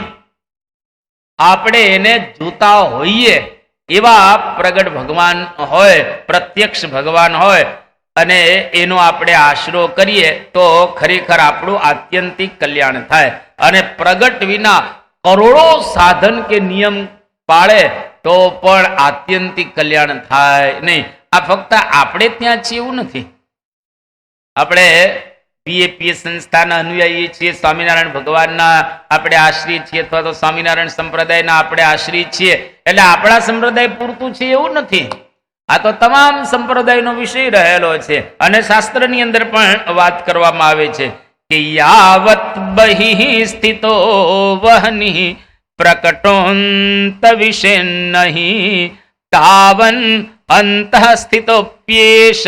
આપણે એને જોતા હોઈએ એવા પ્રગટ ભગવાન હોય, પ્રત્યક્ષ ભગવાન હોય અને એનો આપણે આશરો કરીએ તો ખરેખર આપણું આત્યંતિક કલ્યાણ થાય. અને પ્રગટ વિના કરોડો સાધન કે નિયમ પાળે તો પણ આત્યંતિક કલ્યાણ થાય નહીં. આ ફક્ત આપણે ત્યાં છીએ એવું નથી. આપણે બીએપીએસ સંસ્થાના અનુયાયી છીએ, સ્વામિનારાયણ ભગવાનના આપણે આશ્રિત છીએ અથવા તો સ્વામિનારાયણ સંપ્રદાયના આપણે આશ્રિત છીએ એટલે આપણા સંપ્રદાય પૂરતું છે એવું નથી. આ તો તમામ સંપ્રદાયનો વિષય રહેલો છે. અને શાસ્ત્રની અંદર પણ વાત કરવામાં આવે છે કે યાવત બહિ સ્થિતો વહનિ પ્રકટોંત વિષે નહીં તાવન અંતઃ સ્થિતોપ્યેશ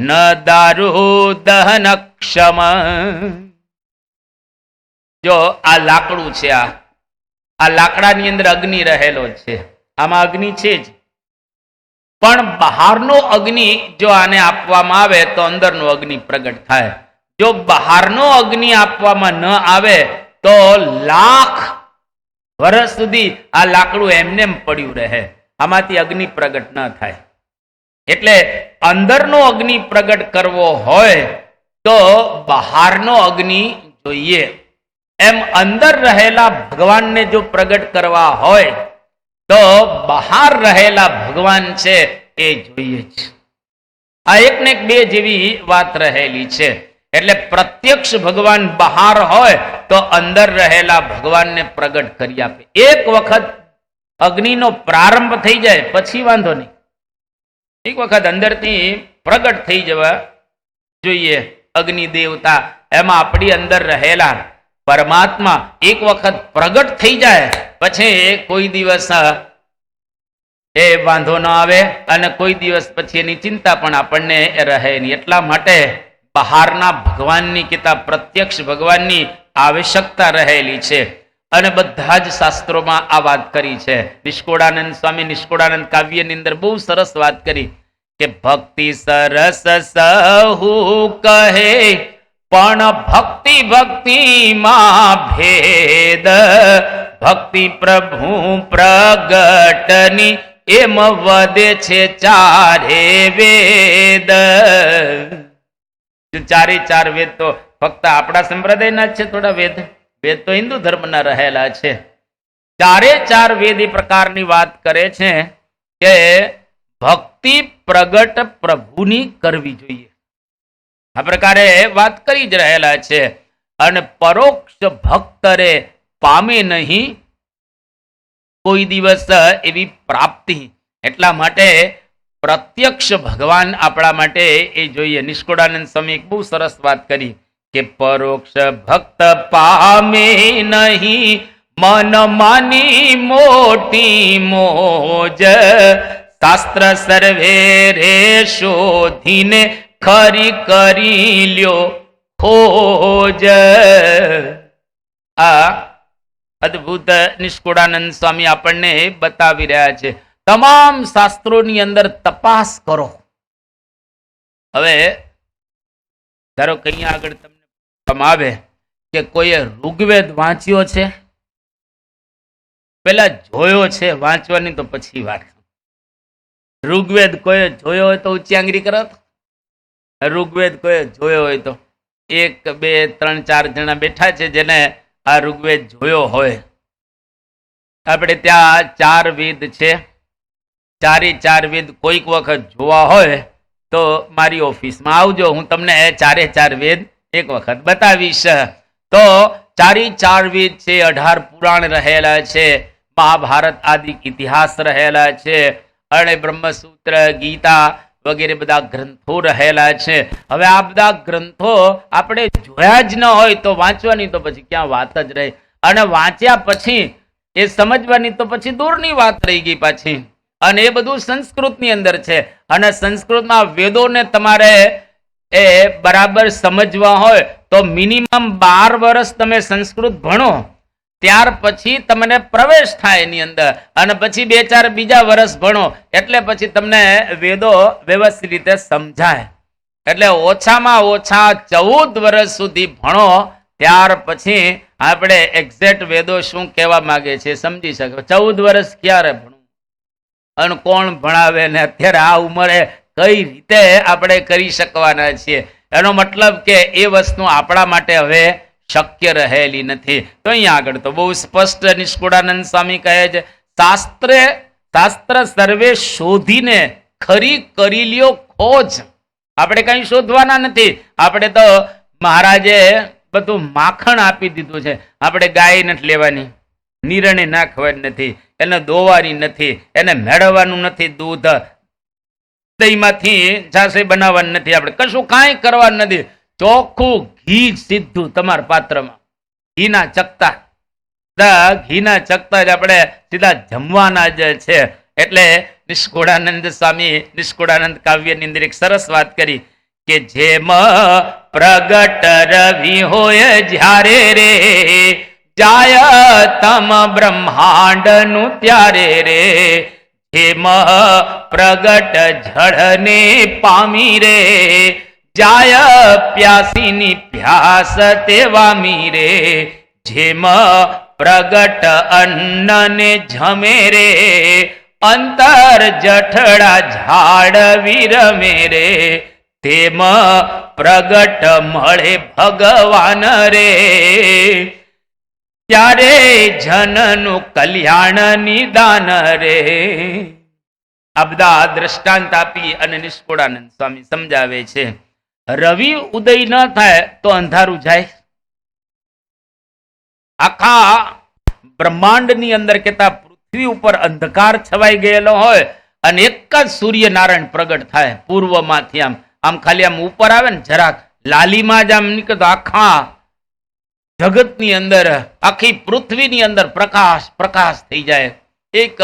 ન દારૂ દહન ક્ષમ. જો આ લાકડું છે, આ લાકડાની અંદર અગ્નિ રહેલો છે, આમાં અગ્નિ છે જ, પણ બહારનો અગ્નિ જો આને આપવામાં આવે તો અંદરનો અગ્નિ પ્રગટ થાય. જો બહારનો અગ્નિ આપવામાં ન આવે તો લાખ વર્ષ સુધી આ લાકડું એમનેમ પડ્યું રહે, આમાંથી અગ્નિ પ્રગટ ન થાય. એટલે અંદરનો અગ્નિ પ્રગટ કરવો હોય તો બહારનો અગ્નિ જોઈએ. એમ અંદર રહેલા ભગવાનને જો પ્રગટ કરવા હોય તો બહાર રહેલા ભગવાન છે એ જોઈએ જ. આ એક ને એક બે જેવી વાત રહેલી છે. એટલે પ્રત્યક્ષ ભગવાન બહાર હોય તો અંદર રહેલા ભગવાનને પ્રગટ કરી આપે. એક વખત અગ્નિનો પ્રારંભ થઈ જાય પછી વાંધો નહીં. એક વખત અંદરથી પ્રગટ થઈ જવા જોઈએ અગ્નિ દેવતા, એમાં આપણી અંદર રહેલા પરમાત્મા એક વખત પ્રગટ થઈ જાય પછી કોઈ દિવસ એ વાંધો ન આવે અને કોઈ દિવસ પછી એની ચિંતા પણ આપણને રહે નહીં. એટલા માટે બહારના ભગવાનની કરતા પ્રત્યક્ષ ભગવાનની આવશ્યકતા રહેલી છે. અને બધા જ શાસ્ત્રોમાં આ વાત કરી છે. નિષ્કોળાનંદ સ્વામી નિષ્કોળાનંદ કાવ્યની અંદર બહુ સરસ વાત કરી કે ભક્તિ સરસ સહુ કહે પણ ભક્તિ ભક્તિમાં ભેદ, ભક્તિ પ્રભુ પ્રગટની એમ વધે છે ચારે વેદ. ચારે ચાર વેદ તો ફક્ત આપણા સંપ્રદાયના જ છે, થોડા વેદ વેદ તો હિન્દુ ધર્મના રહેલા છે. ચારે ચાર વેદ એ પ્રકારની વાત કરે છે કે ભક્તિ પ્રગટ પ્રભુની કરવી જોઈએ. આ પ્રકારે વાત કરી જ રહેલા છે. અને પરોક્ષ ભક્તરે પામે નહીં કોઈ દિવસ એવી પ્રાપ્તિ. એટલા માટે પ્રત્યક્ષ ભગવાન આપણા માટે એ જોઈએ. નિષ્કોળાનંદ સ્વામી એક બહુ સરસ વાત કરી કે પરોક્ષ ભક્ત પામે નહીં મન માની મોટી મોજ, શાસ્ત્ર સર્વે રે શોધીને ખરી કરી લ્યો ખોજ. આ અદ્ભુત નિષ્કોળાનંદ સ્વામી આપણને બતાવી રહ્યા છે. તમામ શાસ્ત્રોની અંદર તપાસ કરો. હવે ધારો કે અહીંયા આગળ તમને આવે કે કોઈએ ઋગ્વેદ વાંચ્યો છે, પેલા જોયો છે, વાંચવાની તો પછી વાત. ઋગ્વેદ કોઈ જોયો હોય તો ઊંચી આંગળી કરો તો. ઋગ્વેદ કોઈ જોયો હોય તો 1 2 3 4 જણા બેઠા છે જેને આ ઋગ્વેદ જોયો હોય. આપણે ત્યાં 4 વેદ છે. 4 વેદ કોઈક વખત જોવા હોય તો મારી ઓફિસમાં આવજો, હું તમને 4 વેદ એક વખત બતાવીશ. તો 4 વેદ છે, 18 પુરાણ રહેલા છે, મહાભારત આદિ ઇતિહાસ રહેલા છે, અને બ્રહ્મસૂત્ર, ગીતા વગેરે બધા ગ્રંથો રહેલા છે. હવે આ બધા ગ્રંથો આપણે જોયા જ ન હોય તો વાંચવાની તો પછી ક્યાં વાત જ રહી, અને વાંચ્યા પછી એ સમજવાની તો પછી દૂરની વાત રહી ગઈ પાછી. અને એ બધું સંસ્કૃતની અંદર છે, અને સંસ્કૃતમાં વેદોને તમારે એ બરાબર સમજવા હોય તો મિનિમમ 12 વર્ષ તમે સંસ્કૃત ભણો, ત્યાર પછી તમને પ્રવેશ થાય એની અંદર, અને પછી 2-4 બીજા વર્ષ ભણો એટલે પછી તમને વેદો વ્યવસ્થિત રીતે સમજાય. એટલે ઓછામાં ઓછા 14 વર્ષ સુધી ભણો, ત્યાર પછી આપણે એક્ઝેક્ટ વેદો શું કહેવા માંગે છે સમજી શકો. 14 વર્ષ ક્યારે ભણવું અને કોણ ભણાવે ને અત્યારે આ ઉંમરે કઈ રીતે આપણે કરી શકવાના છીએ, એનો મતલબ કે એ વસ્તુ આપણા માટે હવે શક્ય રહેલી નથી. તો અહીંયા આગળ તો બહુ સ્પષ્ટ નિષ્કુળાનંદ સ્વામી કહે છે, શાસ્ત્ર સર્વે શોધીને ખરી કરી લ્યો ખોજ. આપણે કઈ શોધવાના નથી. આપણે તો મહારાજે બધું માખણ આપી દીધું છે. આપણે ગાય નથી લેવાની, નિરણે નાખવાની નથી, એને દોવાની નથી, એને મેળવવાનું નથી, દૂધ દહીંમાંથી છાશે બનાવવાનું નથી, આપણે કશું કાંઈ કરવાનું નથી. ચોખ્ખું ઘી સીધું તમારા પાત્રમાં, ઘીના ચકતા જ આપણે સીધા જમવાના જ છે. એટલે નિષ્કુળાનંદ સ્વામી નિષ્કુળાનંદ કાવ્યની અંદર એક સરસ વાત કરી કે જેમ પ્રગટ રવિ હોય જ્યારે રે જાય તમ બ્રહ્માંડ નું ત્યારે રે, જેમ પ્રગટ જળને પામી રે જાય પ્યાસીની પ્યાસ તેવામી રે, જેમ પ્રગટ અન્નને જમે રે અંતર જઠડા ઝાડ વિરમે રે, તેમ પ્રગટ મળે ભગવાન રે ત્યારે જનનું કલ્યાણ નિદાન રે. આ બધા દ્રષ્ટાંત આપી અને નિષ્કુળાનંદ સ્વામી સમજાવે છે. રવિ ઉદય ન થાય તો અંધારું જાય. આખા બ્રહ્માંડની અંદર કેતા પૃથ્વી ઉપર અંધકાર છવાઈ ગયેલો હોય અને એક જ સૂર્યનારાયણ પ્રગટ થાય પૂર્વમાંથી, આમ ખાલી આમ ઉપર આવે ને જરાક લાલીમાં જ આમ નીકળતો આખા જગતની અંદર, આખી પૃથ્વીની અંદર પ્રકાશ થઈ જાય એક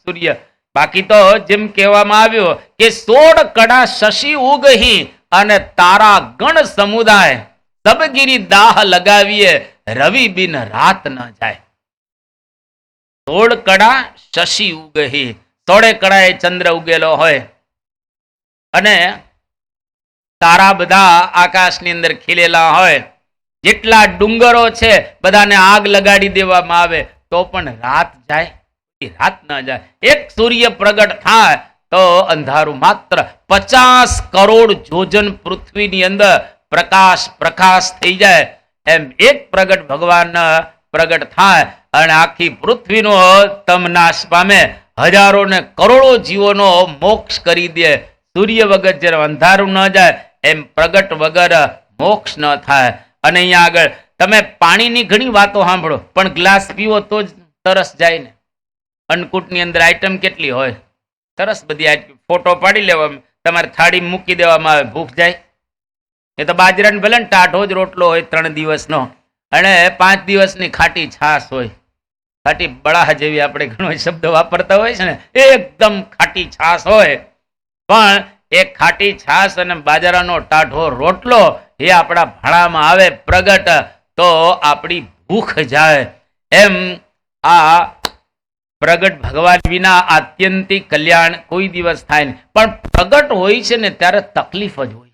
સૂર્ય. બાકી તો જેમ કહેવામાં આવ્યું કે 16 કડા શશી ઉગહી અને તારા ગણ સમુદાય સબગીરી દાહ લગાવીએ રવિ બિન રાત ન જાય. 16 કડા શશી ઉગહી, 16 કડાએ ચંદ્ર ઉગેલો હોય અને તારા બધા આકાશની અંદર ખીલેલા હોય, જેટલા ડુંગરો છે બધાને આગ લગાડી દેવામાં આવે તો પણ રાત જાય? રાત ન જાય. એક સૂર્ય પ્રગટ થાય તો અંધારું માત્ર 50 કરોડ જોજન પૃથ્વીની અંદર પ્રકાશ થઈ જાય. એમ એક પ્રગટ ભગવાન પ્રગટ થાય અને આખી પૃથ્વીનો તમનાશ પામે, હજારો ને કરોડો જીવોનો મોક્ષ કરી દે. સૂર્ય વગર જ્યારે અંધારું ન જાય એમ પ્રગટ વગર મોક્ષ ન થાય. અને અહીંયા આગળ તમે પાણીની ઘણી વાતો સાંભળો, પણ ગ્લાસ પીવો તો જ તરસ જાય ને. અન્નકૂટની અંદર આઈટમ કેટલી હોય, સરસ બધી આઈટમ, ફોટો પાડી લેવા, તમારે થાળી મૂકી દેવામાં આવે, ભૂખ જાય. એ તો બાજરાને ભલે ને ટાઢો જ રોટલો હોય 3 દિવસનો, અને 5 દિવસની ખાટી છાશ હોય, ખાટી બળાહ જેવી આપણે ઘણો શબ્દ વાપરતા હોય છે ને, એકદમ ખાટી છાશ હોય. પણ એ ખાટી છાશ અને બાજરાનો ટાઢો રોટલો એ આપણા ભાણામાં આવે પ્રગટ તો આપણી ભૂખ જાય. એમ આ પ્રગટ ભગવાન વિના આત્યંતિક કલ્યાણ કોઈ દિવસ થાય નહીં. પણ પ્રગટ હોય છે ને ત્યારે તકલીફ જ હોય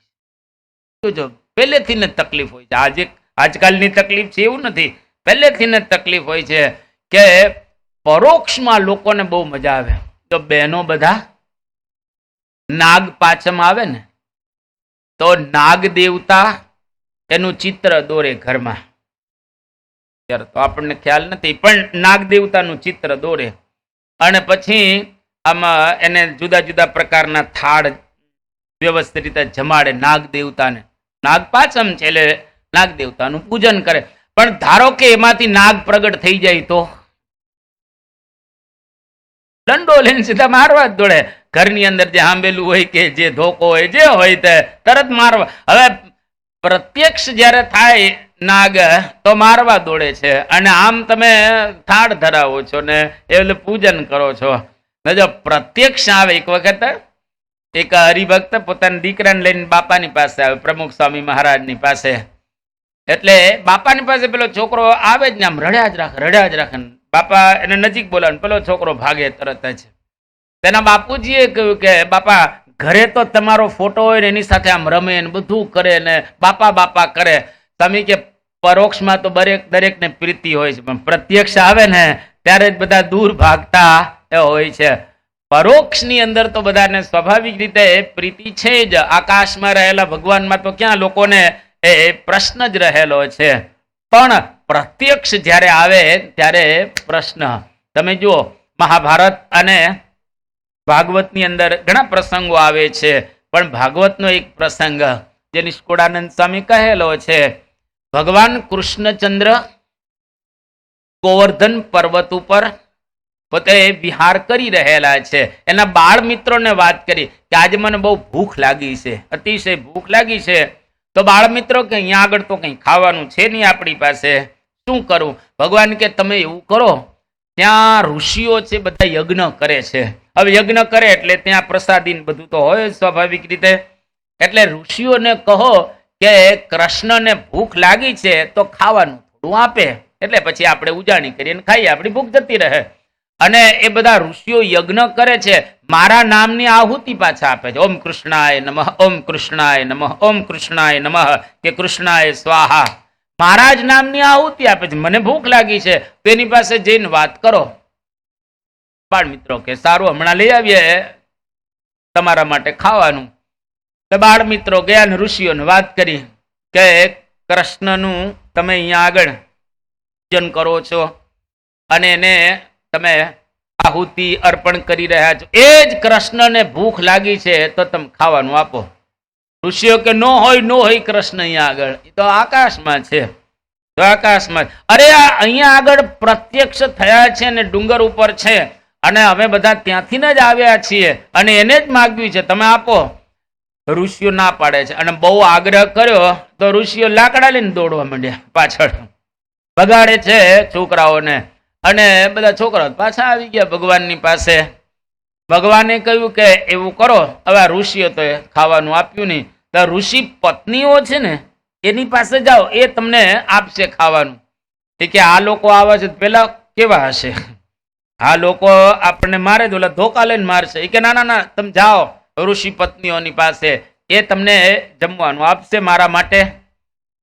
છે. જો પહેલેથી ને તકલીફ હોય છે. આજકાલની તકલીફ છે એવું નથી, પહેલેથી ને તકલીફ હોય છે કે પરોક્ષમાં લોકોને બહુ મજા આવે. તો બહેનો બધા નાગ પાંચમ આવે ને તો નાગ દેવતા એનું ચિત્ર દોરે ઘરમાં. ત્યારે તો આપણને ખ્યાલ નથી, પણ નાગ દેવતાનું ચિત્ર દોરે અને પછી આમાં એને જુદા જુદા પ્રકારના થાળ વ્યવસ્થિત રીતે જમાડે નાગ દેવતાને. નાગ પાંચમ છે એટલે નાગ દેવતાનું પૂજન કરે. પણ ધારો કે એમાંથી નાગ પ્રગટ થઈ જાય તો દંડો લઈને સીધા મારવા જ દોડે. ઘરની અંદર જે આંબેલું હોય કે જે ધોકો હોય જે હોય તે તરત મારવા. હવે પ્રત્યક્ષ જ્યારે થાય નાગ તો મારવા દોડે છે અને આમ તમે થાળ ધરાવો છો ને એટલે પૂજન કરો છો. જો પ્રત્યક્ષ આવે, એક વખત એક હરિભક્ત પોતાના દીકરાને લઈને બાપાની પાસે આવે, પ્રમુખ સ્વામી મહારાજની પાસે. એટલે બાપાની પાસે પેલો છોકરો આવે જ ને આમ રડ્યા જ રાખે. બાપા એને નજીક બોલાવે, પેલો છોકરો ભાગે તરત જ. તેના બાપુજીએ કહ્યું કે બાપા ઘરે તો તમારો ફોટો હોય ને એની સાથે આમ રમે ને બધું કરે ને બાપા બાપા કરે. તમે કે પરોક્ષમાં તો દરેકને પ્રીતિ હોય છે, પણ પ્રત્યક્ષ આવે ને ત્યારે જ બધા દૂર ભાગતા હોય છે. પરોક્ષની અંદર તો બધાને સ્વાભાવિક રીતે પ્રીતિ છે જ. આકાશમાં રહેલા ભગવાનમાં તો ક્યાં લોકોને એ પ્રશ્ન જ રહેલો છે, પણ પ્રત્યક્ષ જ્યારે આવે ત્યારે પ્રશ્ન. તમે જુઓ મહાભારત અને ભાગવતની અંદર ઘણા પ્રસંગો આવે છે, પણ ભાગવતનો એક પ્રસંગ જે નિષ્કુળાનંદ સ્વામી કહેલો છે. ભગવાન કૃષ્ણચંદ્ર ગોવર્ધન પર્વત ઉપર પોતે વિહાર કરી રહેલા છે. એના બાળ મિત્રોને વાત કરી કે આજે મને બહુ ભૂખ લાગી છે, અતિશય ભૂખ લાગી છે. તો બાળ મિત્રો કે અહીંયા આગળ તો કંઈ ખાવાનું છે નહીં આપણી પાસે, શું કરું? ભગવાન કે તમે એવું કરો, ત્યાં ઋષિઓ છે બધા યજ્ઞ કરે છે. હવે યજ્ઞ કરે એટલે ત્યાં પ્રસાદી બધું તો હોય સ્વાભાવિક રીતે. એટલે ઋષિઓને કહો કે કૃષ્ણને ભૂખ લાગી છે તો ખાવાનું થોડું આપે, એટલે પછી આપણે ઉજાણી કરીએ ખાઈએ, આપણી ભૂખ જતી રહે. અને એ બધા ઋષિઓ યજ્ઞ કરે છે, મારા નામની આહુતિ પાછા આપે છે. ઓમ કૃષ્ણાય નમઃ, ઓમ કૃષ્ણાય નમઃ, ઓમ કૃષ્ણાય નમઃ કે કૃષ્ણાય સ્વાહા. મહારાજ નામની આહુતિ આપે છે. મને ભૂખ લાગી છે તેની પાસે જઈને વાત કરો. બાળ મિત્રો કે સારું, હમણાં લઈ આવીએ તમારા માટે ખાવાનું. તો બાળ મિત્રો ગયા ને ઋષિઓને વાત કરી કે કૃષ્ણનું તમે અહીંયા આગળ પૂજન કરો છો અને એને તમે આહુતિ અર્પણ કરી રહ્યા છો, એ જ કૃષ્ણને ભૂખ લાગી છે તો તમે ખાવાનું આપો. ઋષિઓ કે નો હોય કૃષ્ણ અહીંયા આગળ, એ તો આકાશમાં છે. તો આકાશમાં, અરે અહીંયા આગળ પ્રત્યક્ષ થયા છે ને ડુંગર ઉપર છે અને અમે બધા ત્યાંથી જ આવ્યા છીએ અને એને જ માગ્યું છે, તમે આપો. ઋષિઓ ના પાડે છે અને બહુ આગ્રહ કર્યો તો ઋષિઓ લાકડા લઈને દોડવા માંડ્યા પાછળ, બગાડે છે છોકરાઓને. અને બધા છોકરાઓ પાછા આવી ગયા ભગવાનની પાસે. ભગવાને કહ્યું કે એવું કરો, હવે આ ઋષિઓ તો ખાવાનું આપ્યું નહીં, તો ઋષિ પત્નીઓ છે ને એની પાસે જાઓ, એ તમને આપશે ખાવાનું. કે આ લોકો આવે છે પેલા કેવા હશે, આ લોકો આપણને મારે તો ઓલા ધોકા લઈને મારશે. એ કે ના તમે જાઓ ઋષિ પત્નીઓની પાસે, એ તમને જમવાનું આપશે મારા માટે.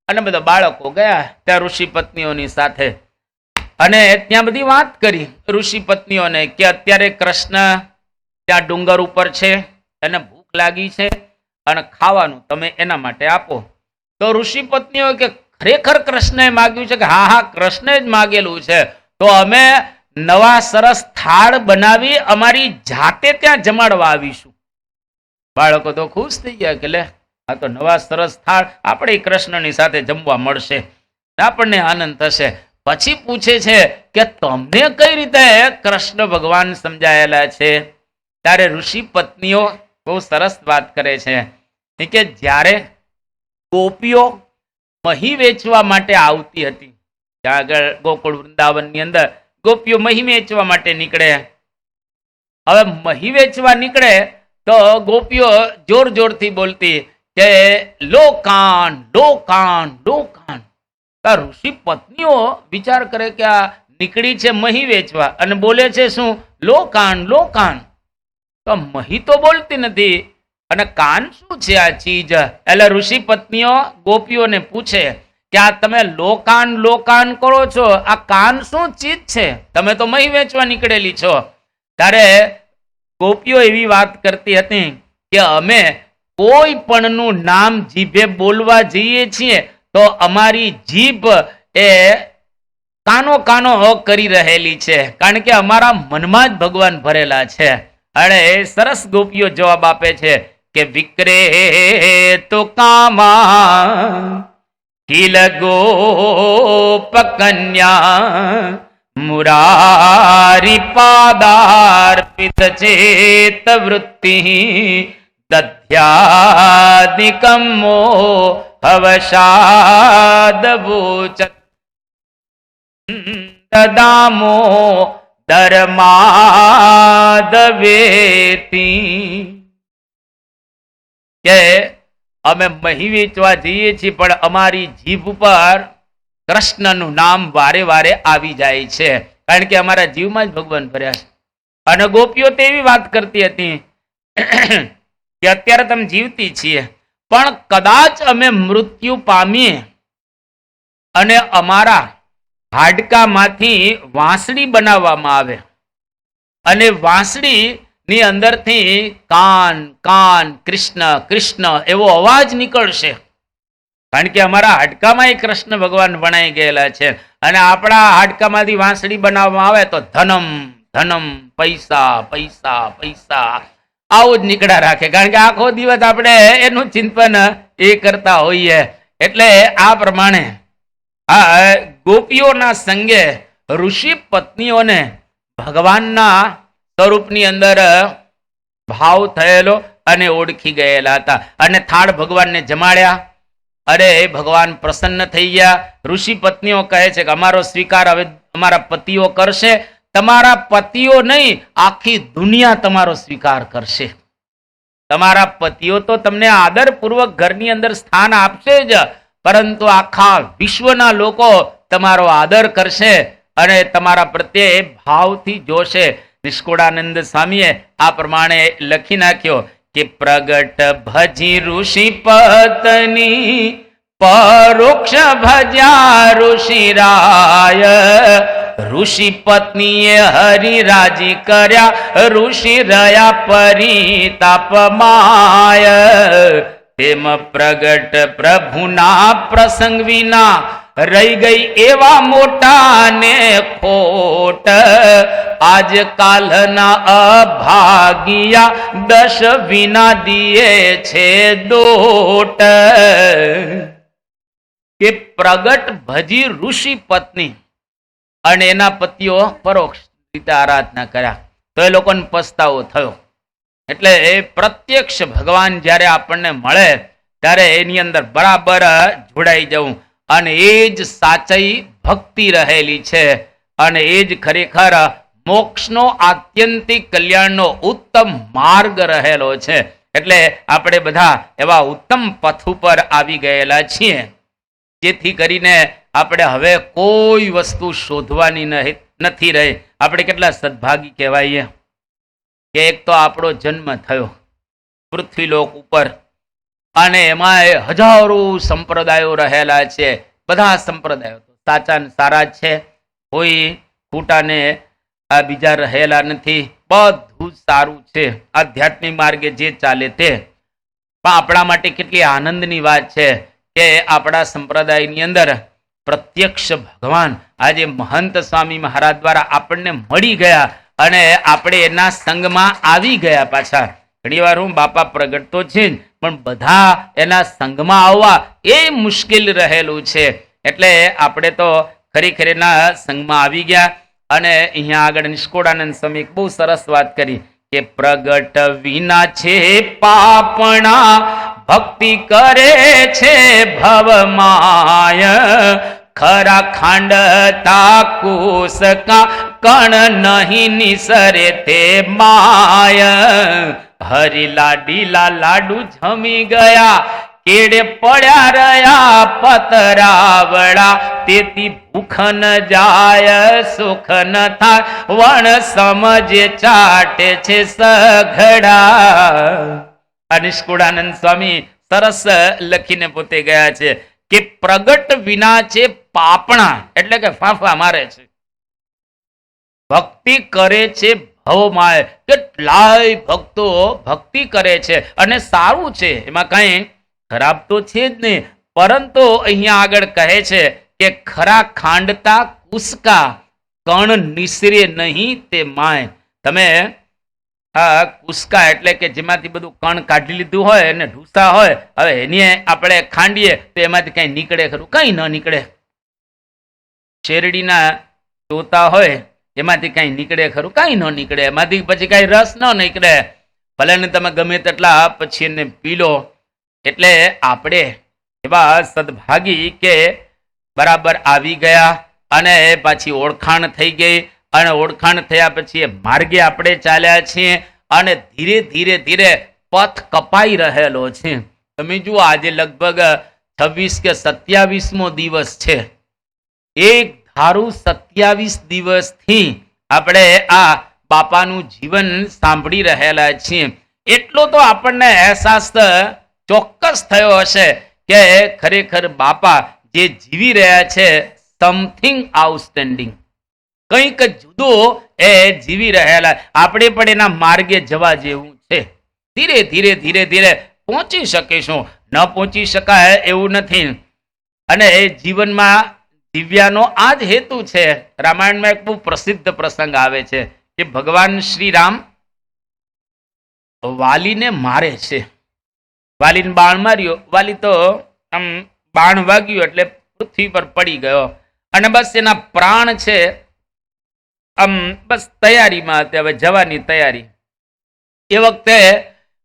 અને બધા બાળકો ગયા ત્યાં ઋષિ પત્નીઓની સાથે અને ત્યાં બધી વાત કરી ઋષિ પત્નીઓને કે અત્યારે કૃષ્ણ ત્યાં ડુંગર ઉપર છે, એને ભૂખ લાગી છે અને ખાવાનું તમે એના માટે આપો. તો ઋષિ પત્નીઓ કે ખરેખર કૃષ્ણએ માગ્યું છે? કે હા કૃષ્ણે જ માગેલું છે. તો અમે નવા સરસ થાળ બનાવી અમારી જાતે ત્યાં જમાડવા આવીશું. બાળકો તો ખુશ થઈ ગયા કે લે, આ તો નવા સરસ થાળ આપણે કૃષ્ણની સાથે જમવા મળશે, આપણને આનંદ થશે. પછી પૂછે છે કે તમને કઈ રીતે કૃષ્ણ ભગવાન સમજાયેલા છે? ત્યારે ઋષિ પત્નીઓ બહુ સરસ વાત કરે છે કે જ્યારે ગોપીઓ મહી વેચવા માટે આવતી હતી, ત્યાં આગળ ગોકુળ વૃંદાવનની અંદર ગોપીઓ મહી વેચવા માટે નીકળે. હવે મહી વેચવા નીકળે તો ગોપીઓ જોર જોરથી બોલતી કે લોકાન લોકાન લોકાન. ઋષિ પત્નીઓ વિચાર કરે કે આ નીકળી છે મહી વેચવા અને બોલે છે શું? લોકાન લોકાન. તો મહી તો બોલતી નથી અને કાન શું છે આ ચીજ? એટલે ઋષિ પત્નીઓ ગોપીઓને પૂછે કે આ તમે લોકાન લોકાન કરો છો, આ કાન શું ચીજ છે? તમે તો મહી વેચવા નીકળેલી છો. ત્યારે ગોપીઓ એવી વાત કરતી હતી કે અમે કોઈ પણનું નામ જીભે બોલવા જઈએ છીએ તો અમારી જીભ એ કાનો કાનો કરી રહેલી છે, કારણ કે અમારા મનમાં જ ભગવાન ભરેલા છે. અને સરસ ગોપીઓ જવાબ આપે છે કે વિક્રે તો કામા કિલ ગોપ કન્યા મુરારી પાદાર્પિત ચેત વૃત્તિ દધ્યાદિકમો હવશાદ વોચત દદામો ધર્માદવેતી. કે અમે મહી વેચવા જઈએ છીએ પણ અમારી જીભ ઉપર કૃષ્ણનું નામ વારે વારે આવી જાય છે, કારણ કે અમારા જીવમાં જ ભગવાન ભર્યા છે. અને ગોપીઓ તો એવી વાત કરતી હતી કે અત્યારે તમે જીવતી છીએ પણ કદાચ અમે મૃત્યુ પામીએ અને અમારા હાડકામાંથી વાંસળી બનાવવામાં આવે અને વાંસળી ની અંદરથી કાન કાન કૃષ્ણ કૃષ્ણ એવો અવાજ નીકળશે, કારણ કે અમારા હાડકામાં કૃષ્ણ ભગવાન વણાઈ ગયેલા છે. અને આપણા હાડકામાંથી વાંસળી બનાવવામાં આવે તો ધનમ ધનમ પૈસા પૈસા પૈસા આવું જ નીકળ્યા રાખે, કારણ કે આખો દિવસ આપણે એનું ચિંતન એ કરતા હોઈએ. એટલે આ પ્રમાણે આ ગોપીઓના સંગે ઋષિ પત્નીઓને ભગવાનના સ્વરૂપની અંદર ભાવ થયેલો અને ઓળખી ગયેલા હતા. અને થાળ ભગવાનને જમાડ્યા. અરે ભગવાન પ્રસન્ન થઈ ગયા. ઋષિ પત્નીઓ કહે છે કે અમારો સ્વીકાર હવે અમારા પતિઓ કરશે. તમારા પતિઓ નહીં, આખી દુનિયા તમારો સ્વીકાર કરશે. તમારા પતિઓ તો તમને આદરપૂર્વક ઘરની અંદર સ્થાન આપશે જ, પરંતુ આખા વિશ્વના લોકો તમારો આદર કરશે અને તમારા પ્રત્યે ભાવથી જોશે. નિષ્કુળાનંદ સ્વામીએ આ પ્રમાણે લખી નાખ્યો કે પ્રગટ ભજી ઋષિ પત્ની પરોક્ષ ભજ્યા ઋષિરાય. ઋષિ પત્નીએ હરિરાજી કર્યા ઋષિ રહ્યા પરિતાપમાય. તેમ પ્રગટ પ્રભુના પ્રસંગ વિના રહી ગઈ એવા મોટા ને ખોટ. આજકાલના અભાગિયા દશ વિના દિયે છે દોટ. કે પ્રગટ ભજી ઋષિ પત્ની અને એના પતિઓ પરોક્ષ રીતે આરાધના કર્યા તો એ લોકોને પસ્તાવો થયો. એટલે એ પ્રત્યક્ષ ભગવાન જ્યારે આપણને મળે ત્યારે એની અંદર બરાબર જોડાઈ જવું, અને એ જ સાચી ભક્તિ રહેલી છે અને એ જ ખરેખર મોક્ષનો આત્યંતિક કલ્યાણનો ઉત્તમ માર્ગ રહેલો છે. એટલે આપણે બધા એવા ઉત્તમ પથ ઉપર આવી ગયેલા છીએ, જેથી કરીને આપણે હવે કોઈ વસ્તુ શોધવાની નથી રહી. આપણે કેટલા સદભાગી કહેવાઈએ કે એક તો આપણો જન્મ થયો પૃથ્વીલોક ઉપર, અને એમાં હજારો સંપ્રદાયો રહેલા છે. બધા સંપ્રદાયો તો સાચા ને સારા જ છે, કોઈ ખોટાને આ બીજા રહેલા નથી. બધું સારું છે આધ્યાત્મિક માર્ગે જે ચાલે તે. પણ આપણા માટે કેટલી આનંદની વાત છે કે આપણા સંપ્રદાયની અંદર પ્રત્યક્ષ ભગવાન આજે મહંત સ્વામી મહારાજ દ્વારા આપણને મળી ગયા અને આપણે એના સંગમાં આવી ગયા. પાછા ઘણી વાર હું બાપા પ્રગટ તો છે જ, પણ બધા એના સંગમાં આવવા એ મુશ્કેલ રહેલું છે. એટલે આપણે તો ખરેખર એના સંગમાં આવી ગયા. અને અહીંયા આગળ નિષ્કુળાનંદ સ્વામી બહુ સરસ વાત કરી કે પ્રગટ વિના છે પાપણા ભક્તિ કરે છે ભવમાય. ખરા ખાંડતા કુસકા કણ નહીં નિસરે તે માય. હરિ લાડીલા લાડુ જમી ગયા કેડે પડ્યા રહ્યા પતરાવડા. તેથી ભૂખ ન જાય સુખ ન થાય વણ સમજે ચાટે છે સઘડા. નિષ્કુળાનંદ સ્વામી સરસ લખીને પોતે ગયા છે કે પ્રગટ વિના છે પાપણા, એટલે કે ફાંફા મારે છે. ભક્તિ કરે છે હવો માય કેટલાય ભક્તો ભક્તિ કરે છે અને સારું છે, એમાં કઈ ખરાબ તો છે જ નહીં, પરંતુ અહીંયા આગળ કહે છે કે ખરા ખાંડતા કુસકા કણ નિસરે નહીં તે માય. તમે આ કુસકા એટલે કે જેમાંથી બધું કણ કાઢી લીધું હોય અને ઢૂસા હોય, હવે એને આપણે ખાંડીએ તો એમાંથી કઈ નીકળે ખરું? કઈ ન નીકળે. શેરડીના તોતા હોય એમાંથી કઈ નીકળે ખરું? કઈ ન નીકળે. એમાંથી પછી કઈ રસ ન નીકળે, ભલે ને તમે ગમે તેટલા પછી એને પી લો. એટલે આપણે એવા સદભાગી કે બરાબર આવી ગયા અને પાછી ઓળખાણ થઈ ગઈ, અને ઓળખાણ થયા પછી એ માર્ગે આપણે ચાલ્યા છીએ અને ધીરે ધીરે ધીરે પથ કપાઈ રહેલો છે. તમે જુઓ, આજે લગભગ 26 કે 27મો દિવસ છે. એક ધારું 27 દિવસથી આપણે આ બાપાનું જીવન સાંભળી રહેલા છીએ. એટલો તો આપણને અહેસાસ ચોક્કસ થયો હશે કે ખરેખર બાપા જે જીવી રહ્યા છે સમથિંગ આઉટસ્ટેન્ડિંગ, કંઈક જુદું એ જીવી રહેલા. આપણે પણ એના માર્ગે જવા જેવું છે. ધીરે ધીરે ધીરે ધીરે પહોંચી શકીશું, ન પહોંચી શકાય એવું નથી. અને એ જીવનમાં દિવ્યાનો આ જ હેતુ છે. રામાયણમાં એક બહુ પ્રસિદ્ધ પ્રસંગ આવે છે કે ભગવાન શ્રી રામ વાલીને મારે છે. વાલીને બાણ માર્યો, વાલી તો આમ બાણ વાગ્યું એટલે પૃથ્વી પર પડી ગયો અને બસ એના પ્રાણ છે આમ બસ તૈયારીમાં હતી, હવે જવાની તૈયારી. એ વખતે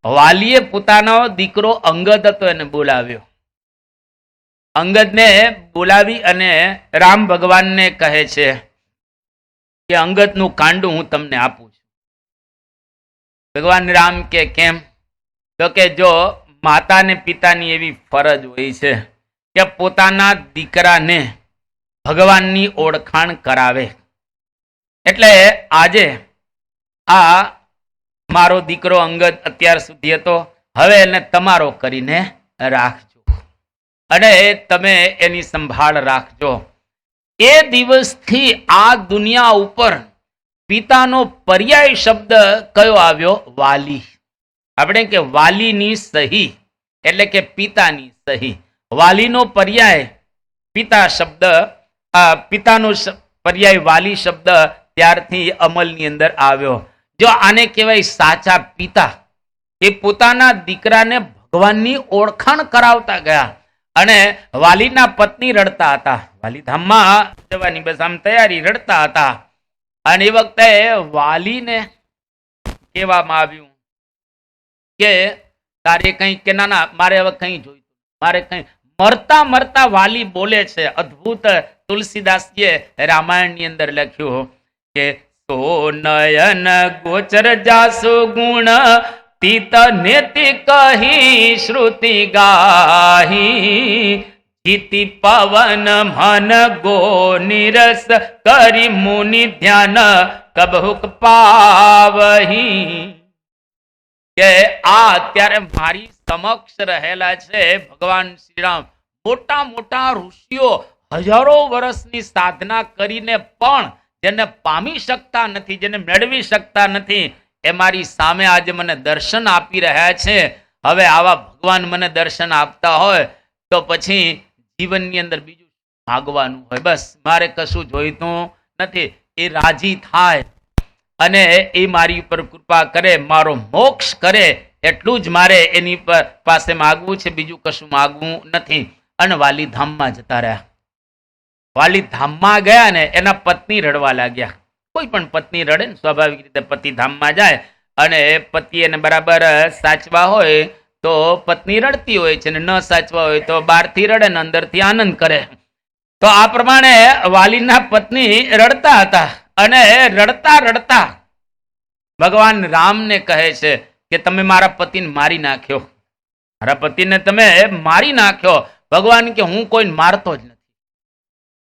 વાલીએ પોતાનો દીકરો અંગદ હતો એને બોલાવ્યો. અંગદને બોલાવી અને રામ ભગવાનને કહે છે કે અંગદનું કાંડું હું તમને આપું છું. ભગવાન રામ કે કેમ? તો કે જો માતા ને પિતાની એવી ફરજ હોય છે કે પોતાના દીકરાને ભગવાનની ઓળખાણ કરાવે. એટલે આજે આ મારો દીકરો અંગદ અત્યાર સુધી હતો, હવે એને તમારો કરીને રાખજો અને તમે એની સંભાળ રાખજો. એ દિવસથી આ દુનિયા ઉપર પિતાનો પર્યાય શબ્દ કયો આવ્યો? વાલી. આપણે કે વાલીની સહી એટલે કે પિતાની સહી. વાલીનો પર્યાય પિતા શબ્દ, પિતાનો પર્યાય વાલી શબ્દ ત્યારથી અમલની અંદર આવ્યો. જો આને કહેવાય સાચા પિતા. એ પોતાના દીકરાને ભગવાનની ઓળખાણ કરાવતા ગયા. અને વાલીના પત્ની રડતા હતા, વાલીધામમાં જવાની બસ આમ તૈયારી, રડતા હતા. અને એ વખતે વાલીને કહેવામાં આવ્યું કે તારે કઈ કે ના ના મારે હવે કઈ જોઈતું, મારે કઈ. મરતા મરતા વાલી બોલે છે. અદ્ભુત તુલસીદાસજીએ રામાયણની અંદર લખ્યું કે સો નયન ગોચર જાસુ ગુણ તીત નેતિ કહી શ્રુતિ ગાહી જીતિ પવન મન ગો નિરસ કરી મુનિ ધ્યાન કબહુક પાવહી. કે આ અત્યારે મારી સમક્ષ રહેલા છે ભગવાન શ્રીરામ. મોટા મોટા ઋષિઓ હજારો વર્ષની સાધના કરીને પણ જેને પામી શકતા નથી, જેને મેળવી શકતા નથી, એ મારી સામે આજે મને દર્શન આપી રહ્યા છે. હવે આવા ભગવાન મને દર્શન આપતા હોય તો પછી જીવનની અંદર બીજું માગવાનું હોય? બસ મારે કશું જોઈતું નથી. એ રાજી થાય અને એ મારી ઉપર કૃપા કરે, મારો મોક્ષ કરે, એટલું જ મારે એની પાસે માગવું છે, બીજું કશું માગવું નથી. અને વાલીધામમાં જતા રહ્યા. વાલીધામમાં ગયા ને એના પત્ની રડવા લાગ્યા. કોઈ પણ પત્ની રડે ને, સ્વાભાવિક રીતે પતિ ધામમાં જાય અને પતિ એને બરાબર સાચવા હોય તો પત્ની રડતી હોય છે, ને ન સાચવા હોય તો બહારથી રડે ને અંદરથી આનંદ કરે. તો આ પ્રમાણે વાલીના પત્ની રડતા હતા અને રડતા રડતા ભગવાન રામને કહે છે કે તમે મારા પતિને મારી નાખ્યો, મારા પતિને તમે મારી નાખ્યો. ભગવાન કે હું કોઈને મારતો જ નથી.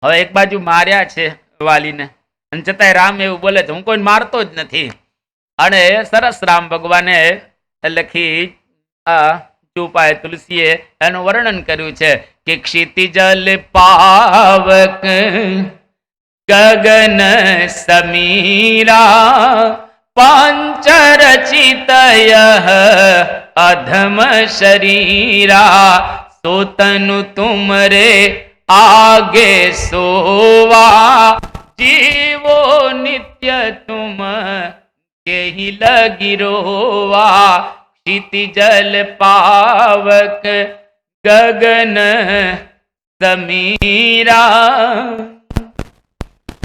હવે એક બાજુ માર્યા છે વાલીને અને છતાંય રામ એવું બોલે છે હું કોઈને મારતો જ નથી. અને સરસ રામ ભગવાને લખી ચૂપાય તુલસીએ એનું વર્ણન કર્યું છે કે ક્ષિતિજલ પાવક ગગન સમીરા પાંચરચિતય અધમ શરીરા સોતनु તુમરે આગે સોવા જીવો નિત્ય તુમ કેહી લગી રોવા क्षितिजल पावक गगन समीरा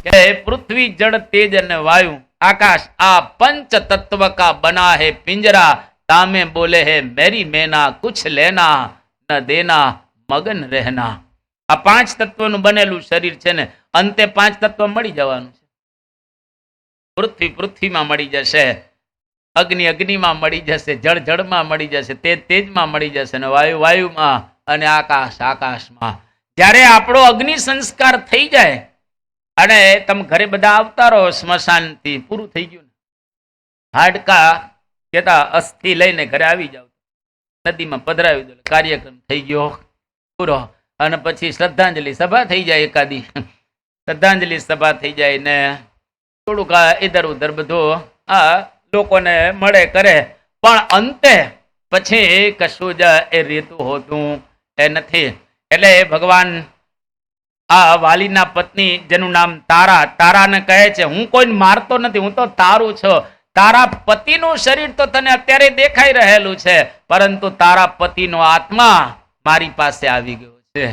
કે પૃથ્વી જળ તેજ અને વાયુ આકાશ આ પંચ તત્વ કા બના है पिंजरा तामे बोले है मेरी मैना कुछ लेना न देना मगन रहना। આ પાંચ તત્વનું બનેલું શરીર છે ને અંતે પાંચ તત્વ મળી જવાનું છે। પૃથ્વી પૃથ્વીમાં મળી જશે, અગ્નિ અગ્નિમાં મળી જશે, જળ જળમાં મળી જશે, તેજ તેજમાં મળી જશે ને વાયુ વાયુમાં અને આકાશ આકાશમાં। જ્યારે આપણો અગ્નિ સંસ્કાર થઈ જાય અને તમે ઘરે બધા આવતા રહો સ્મશાનથી, પૂરું થઈ ગયું ને, હાડકા કેતા અસ્થિ લઈને ઘરે આવી જાવ, નદીમાં પધરાવી દો, કાર્યક્રમ થઈ ગયો પૂરો। અને પછી શ્રદ્ધાંજલિ સભા થઈ જાય, એકાદી શ્રદ્ધાંજલિ સભા થઈ જાય ને થોડુંક ઇધર ઉધર બધું આ લોકોને મળે કરે, પણ અંતે પછી કશું જ એ રીતું હોતું એ નથી। એટલે ભગવાન આ વાલીના પત્ની જેનું નામ તારા, તારાને કહે છે હું કોઈને મારતો નથી, હું તો તારું છું। તારા પતિનું શરીર તો તને અત્યારે દેખાઈ રહેલું છે, પરંતુ તારા પતિનો આત્મા મારી પાસે આવી ગયો છે,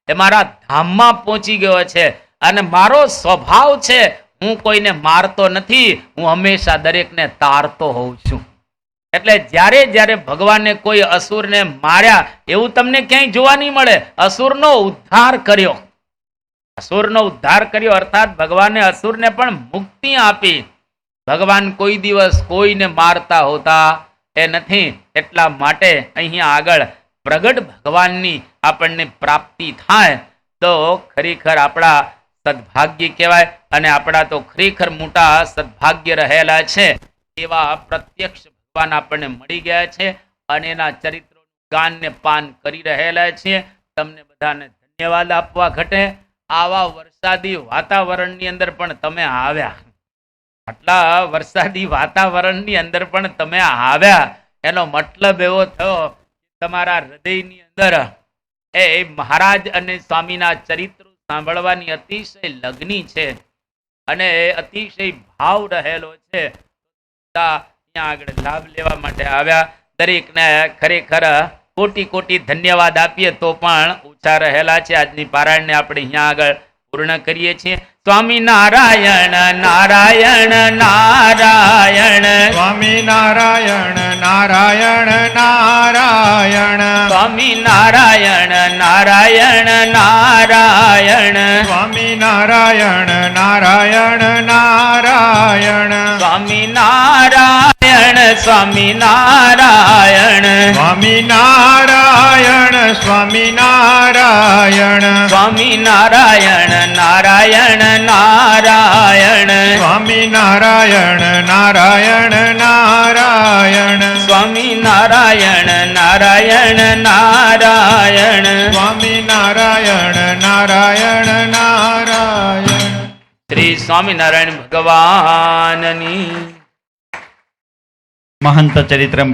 એ મારા ધામમાં પહોંચી ગયો છે અને મારો સ્વભાવ છે હું કોઈને મારતો નથી, હું હંમેશા દરેકને તારતો હોઉં છું। એટલે જ્યારે જ્યારે ભગવાને કોઈ અસુરને માર્યા એવું તમને ક્યાંય જોવા નહીં મળે। અસુરનો ઉદ્ધાર કર્યો, અસુરનો ઉદ્ધાર કર્યો અર્થાત ભગવાને અસુરને પણ મુક્તિ આપી। ભગવાન કોઈ દિવસ કોઈને મારતા હોતા એ નથી। એટલા માટે અહીંયા આગળ પ્રગટ ભગવાનની આપણને પ્રાપ્તિ થાય તો ખરેખર આપણા સદભાગ્ય કહેવાય અને આપણા તો ખરેખર મોટા સદભાગ્ય રહેલા છે। એવા પ્રત્યક્ષ ભગવાન આપણને મળી ગયા છે અને એના ચરિત્રોનું ગાન ને પાન કરી રહેલા છીએ। તમને બધાને ધન્યવાદ આપવા ઘટે। આવા વરસાદી વાતાવરણની અંદર પણ તમે આવ્યા, આટલા વરસાદી વાતાવરણની અંદર પણ તમે આવ્યા, એનો મતલબ એવો થયો તમારા હૃદયની અંદર એ મહારાજ અને સ્વામીના ચરિત્રો સાંભળવાની અતિશય લગ્ની છે અને અતિશય ભાવ રહેલો છે। ત્યાં આગળ લાભ લેવા માટે આવ્યા। દરેકને ખરેખર કોટી કોટી ધન્યવાદ આપીએ તો પણ ઓછા રહેલા છે। આજની પારાયણને આપણે અહીંયા આગળ પૂર્ણ કરીએ છીએ। સ્વામી નારાયણ નારાયણ નારાયણ, સ્વામી નારાયણ નારાયણ નારાયણ, સ્વામી નારાયણ નારાયણ નારાયણ, સ્વામી નારાયણ નારાયણ નારાયણ, સ્વામી નારાયણ સ્વામી નારાયણ, સ્વામી નારાયણ સ્વામી નારાયણ, સ્વામી નારાયણ નારાયણ નારાયણ, સ્વામી નારાયણ નારાયણ નારાયણ, સ્વામી નારાયણ નારાયણ નારાયણ, સ્વામી નારાયણ નારાયણ નારાયણ। શ્રી સ્વામિનારાયણ ભગવાનની મહંત ચરિત્રમ